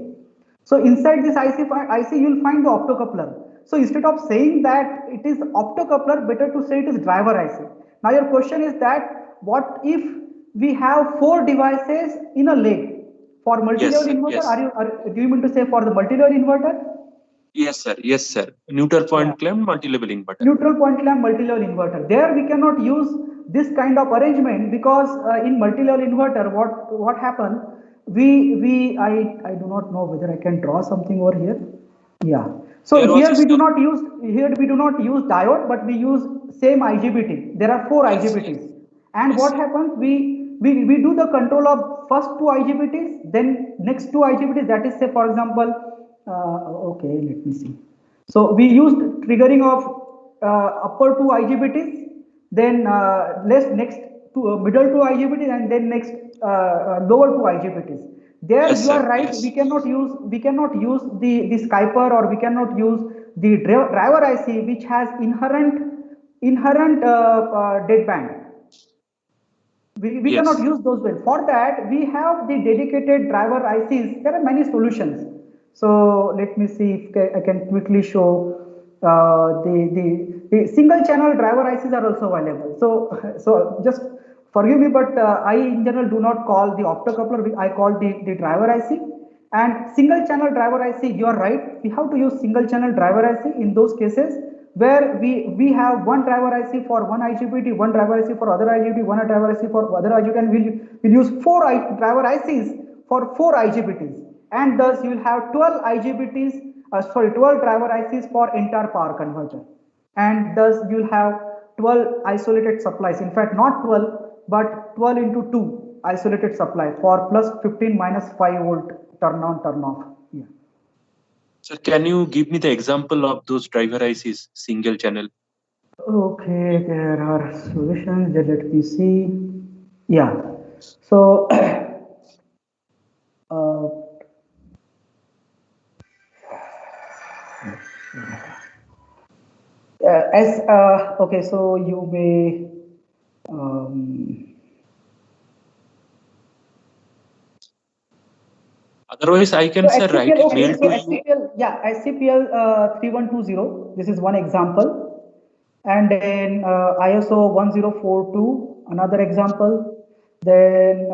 So inside this IC you'll find the optocoupler. So instead of saying that it is optocoupler, better to say it is driver IC. Now your question is that what if we have 4 devices in a leg for multi-level inverter? Yes. Do you mean to say for the multi-level inverter? Yes, sir. Yes, sir. Neutral point clamp multi-level inverter. Neutral point clamp multi-level inverter. There we cannot use this kind of arrangement because in multi-level inverter, what happens? I do not know whether I can draw something over here. Yeah. So here we do not use diode, but we use same IGBT. There are 4 IGBTs. And what happens? we do the control of first two IGBTs, then next two IGBTs. That is, say for example, okay, let me see. So we used triggering of upper two IGBTs, then next to middle two IGBTs, and then next lower two IGBTs. There Yes, you are sir. right. Yes. We cannot use the Skyper, or we cannot use the driver IC, which has inherent deadband. We cannot Yes. use those ones. For that, we have the dedicated driver ICs. There are many solutions. So let me see if I can quickly show the single channel driver ICs are also available. So just forgive me, but I in general do not call the optocoupler. I call the driver IC. And single channel driver IC, you are right. We have to use single channel driver IC in those cases where we have one driver IC for one IGBT, one driver IC for other IGBT, one driver IC for other IGBT, and we'll use driver ICs for four IGBTs, and thus you will have 12 IGBTs, 12 driver ICs for entire power converter, and thus you will have 12 isolated supplies. In fact, not 12, but 12 into 2 isolated supply for plus 15 minus 5 volt turn on, turn off. Yeah. Sir, can you give me the example of those driver ICs, single channel? Okay, there are solutions. Let me see. Yeah. So, uh, okay, so you may. Otherwise, I can, So sir, write SCPL, a okay, mail so to you. SCPL, yeah, SCPL 3120. This is one example, and then ISO 1042, another example. Then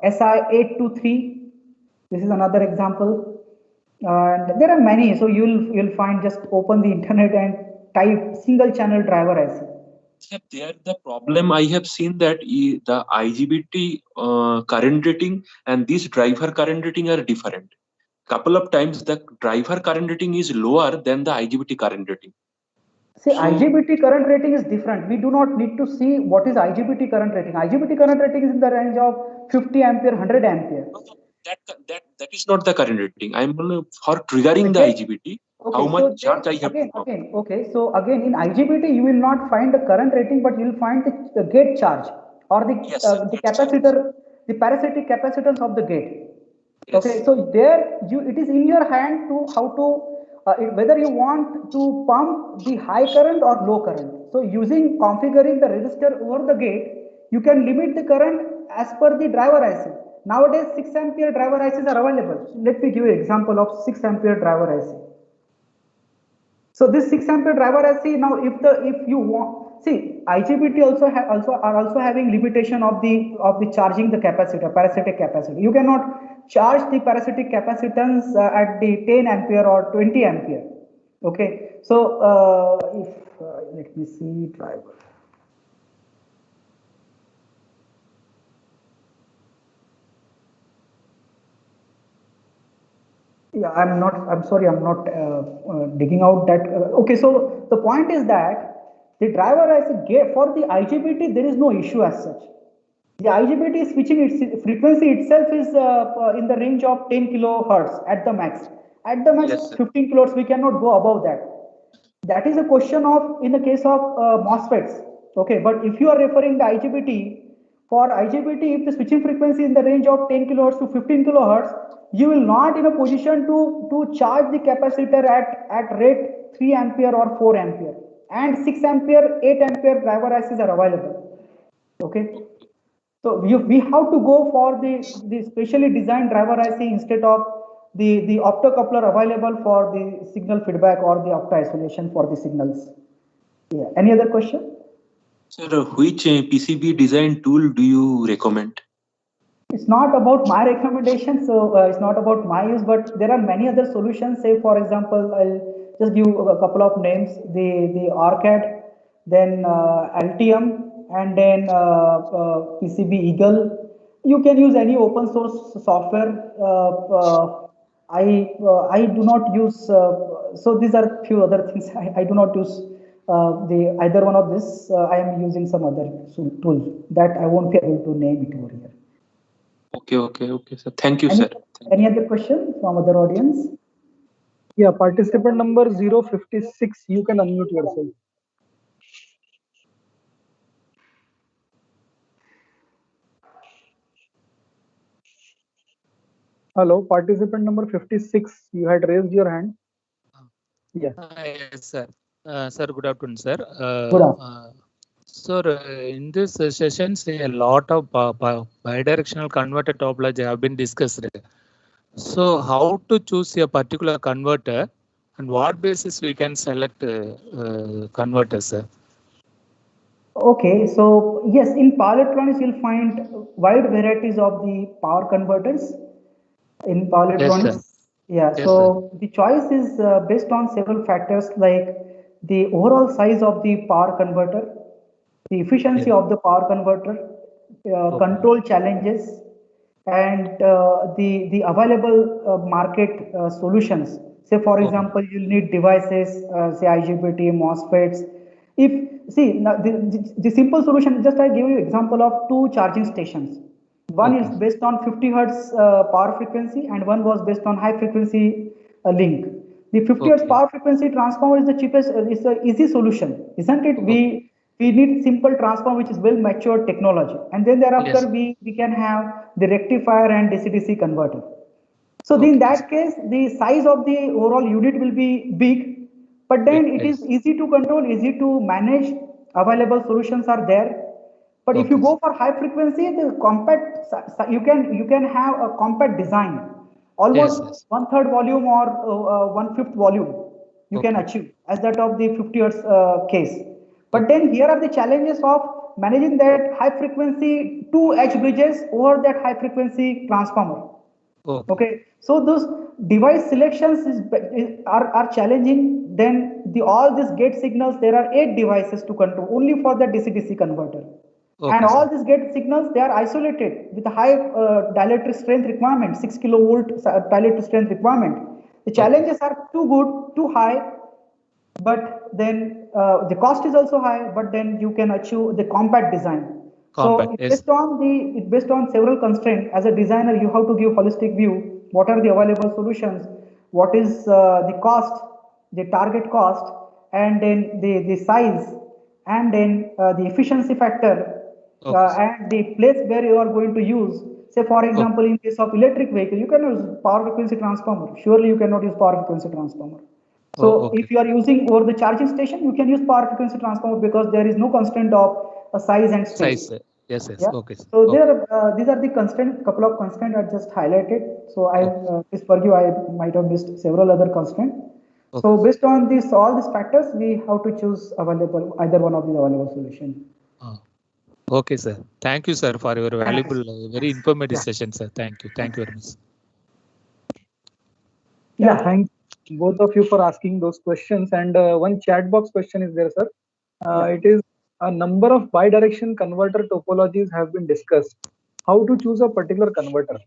SI 823. This is another example, and there are many. So you'll find, just open the internet and type single channel driver IC. Sir, there the problem I have seen that the IGBT current rating and this driver current rating are different. Couple of times the driver current rating is lower than the IGBT current rating. See, So IGBT current rating is different. We do not need to see what is IGBT current rating. IGBT current rating is in the range of 50 ampere, 100 ampere. that is not the current rating. I'm for triggering the Again, IGBT, how okay, much so charge then I have to drop. okay, so again in IGBT you will not find the current rating, but you will find the gate charge, or Yes, sir. the That's charge. capacitor, the parasitic capacitance of the gate. Yes. Okay, so there it is in your hand to how to whether you want to pump the high current or low current. So using configuring the resistor over the gate, you can limit the current as per the driver IC. Nowadays 6 ampere driver ICs are available. Let me give you an example of 6 ampere driver IC. So this 6 ampere driver IC, now if you want, see, IGBT are also having limitation of the charging the capacitor, parasitic capacitor. You cannot charge the parasitic capacitance at the 10 ampere or 20 ampere. Okay, so if let me see driver. Yeah, I'm sorry, I'm not digging out that. Okay, so the point is that the driver as a gate for the IGBT, there is no issue as such. The IGBT switching its frequency itself is in the range of 10 kilohertz at the max. At the max, Yes, sir. 15 kilohertz, we cannot go above that. That is a question of in the case of MOSFETs. Okay, but if you are referring the IGBT, for IGBT, if the switching frequency is in the range of 10 kilohertz to 15 kilohertz, you will not in a position to charge the capacitor at rate 3 ampere or 4 ampere, and 6 ampere, 8 ampere driver ICs are available. Okay, so we have to go for the specially designed driver IC instead of the optocoupler available for the signal feedback or the opto isolation for the signals. Yeah. Any other question? Sir, which PCB design tool do you recommend? It's not about my recommendation, so it's not about my use, but there are many other solutions. Say, for example, I'll just give a couple of names: the Arcad, then Altium, and then PCB Eagle. You can use any open source software. I do not use. So these are few other things. I do not use the either one of this, I am using some other tool that I won't be able to name it over here. Okay, sir. Thank you, Any, sir. any other question from other audience? Yeah, participant number 056, you can unmute yourself. Hello, participant number 56, you had raised your hand. Yeah. Yes, sir. Sir, good afternoon, sir. Good afternoon. Sir, in this sessions, a lot of bidirectional converter topology have been discussed. So, how to choose a particular converter and what basis we can select converters, sir? Okay, so yes, in power electronics you'll find wide varieties of the power converters in power Yes, electronics. sir. Yeah, Yes, so the choice is based on several factors like the overall size of the power converter, the efficiency Yeah. of the power converter, Okay. control challenges, and the available market solutions. Say, for Okay. example, you'll need devices, say IGBT, MOSFETs. If see now the simple solution, just I give you example of two charging stations. One is Okay. based on 50 hertz power frequency, and one was based on high frequency link. The 50 hertz Okay. power frequency transformer is the cheapest, is the easy solution, isn't it? Okay. We need simple transformer which is well matured technology, and then thereafter Yes. we can have the rectifier and DC-DC converter. So in Okay. that case, the size of the overall unit will be big, but then it is Yes. easy to control, easy to manage. Available solutions are there. But if you Okay. go for high frequency, the compact you can have a compact design, Yes. almost Yes. one third volume or one fifth volume you can Okay. achieve as that of the 50 hertz case. But Okay. then here are the challenges of managing that high frequency two edge bridges over that high frequency transformer. Okay. Okay, so those device selections are challenging. Then the all these gate signals, there are 8 devices to control only for the DC-DC converter, and Okay, all sir. these gate signals they are isolated with a high dielectric strength requirement, 6 kilovolt dielectric strength requirement. The Okay. challenges are too good, too high, but then the cost is also high, but then you can achieve the compact design. So Compact. Yes. it's based on several constraints. As a designer, you have to give holistic view. What are the available solutions? What is the cost, the target cost, and then the size, and then the efficiency factor, Okay, sir. and the place where you are going to use. Say, for Okay. example, in case of electric vehicle, you can use power frequency transformer. Surely, you cannot use power frequency transformer. Oh, So okay. if you are using over the charging station, you can use power frequency transformer because there is no constraint of size and Size, space. sir. Yes, yes. Yeah. Okay, sir. So Okay. these are the constraint, couple of constraints I just highlighted. So I Okay. please forgive, I might have missed several other constraints. Okay. So based on this, all these factors, we have to choose available either one of the available solution. Oh, okay, sir. Thank you, sir, for your valuable, very informative session, sir. Thank you. Thank you very much. Yeah, thanks both of you for asking those questions. And one chat box question is there, sir. It is a number of bidirection converter topologies have been discussed. How to choose a particular converter?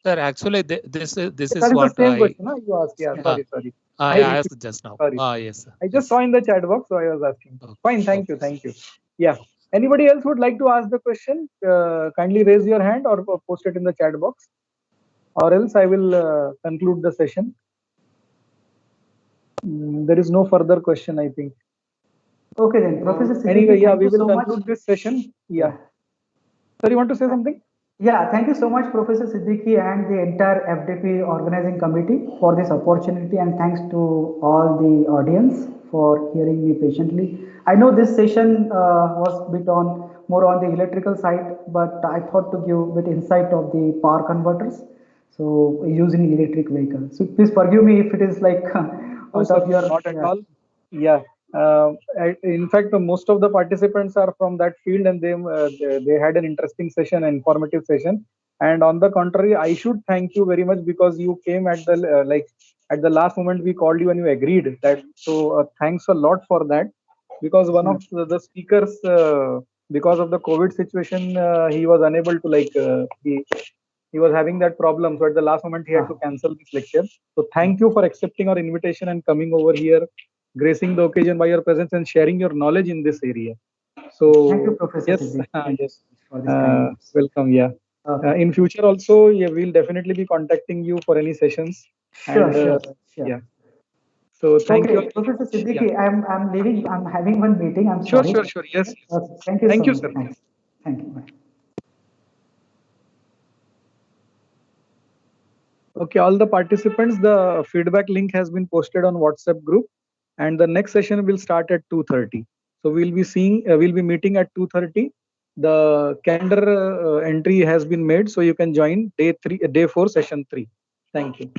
Sir, actually, this is That is the what same I question, huh? You asked. Yeah, sorry. I I repeat. asked just now. Sorry. Yes, sir. I just Yes. saw in the chat box, so I was asking. Okay. Fine, thank you, Okay, thank you. Yeah. Anybody else would like to ask the question? Kindly raise your hand or post it in the chat box, or else I will conclude the session. There is no further question, I think. Okay then, Professor Siddiqui, Anyway, yeah, thank we you will so much. conclude this session. Yeah. Sir, you want to say something? Yeah, thank you so much, Professor Siddiqui and the entire FDP organizing committee for this opportunity, and thanks to all the audience for hearing me patiently. I know this session was bit on more on the electrical side, but I thought to give a bit insight of the power converters. So using electric vehicle. So please forgive me if it is like No, out sir, of no, your not at all. Yeah. In fact, most of the participants are from that field, and they had an interesting session, an informative session. And on the contrary, I should thank you very much because you came at the at the last moment. We called you and you agreed that. So thanks a lot for that. Because one of the speakers, because of the COVID situation, he was unable to he was having that problem. So at the last moment, he had to cancel this lecture. So thank you for accepting our invitation and coming over here gracing the occasion by your presence and sharing your knowledge in this area. So Thank you, Professor yes, Siddiqui. Thank you yes, for this kind words. welcome. Yeah. Okay. In future also, yeah, we'll definitely be contacting you for any sessions. Sure, And sure, sure. yeah. So thank you Okay, all very Professor much. Siddiqui, Yeah. I'm leaving. I'm having one meeting. I'm Sure, sorry. sure, sure. Yes, yes. Okay, thank you so Thank you, much. sir. Thanks. Thank you. Bye. Okay, all the participants, the feedback link has been posted on WhatsApp group, and the next session will start at 2:30. So we'll be meeting at 2:30. The calendar entry has been made, so you can join day 4, session 3. Thank you.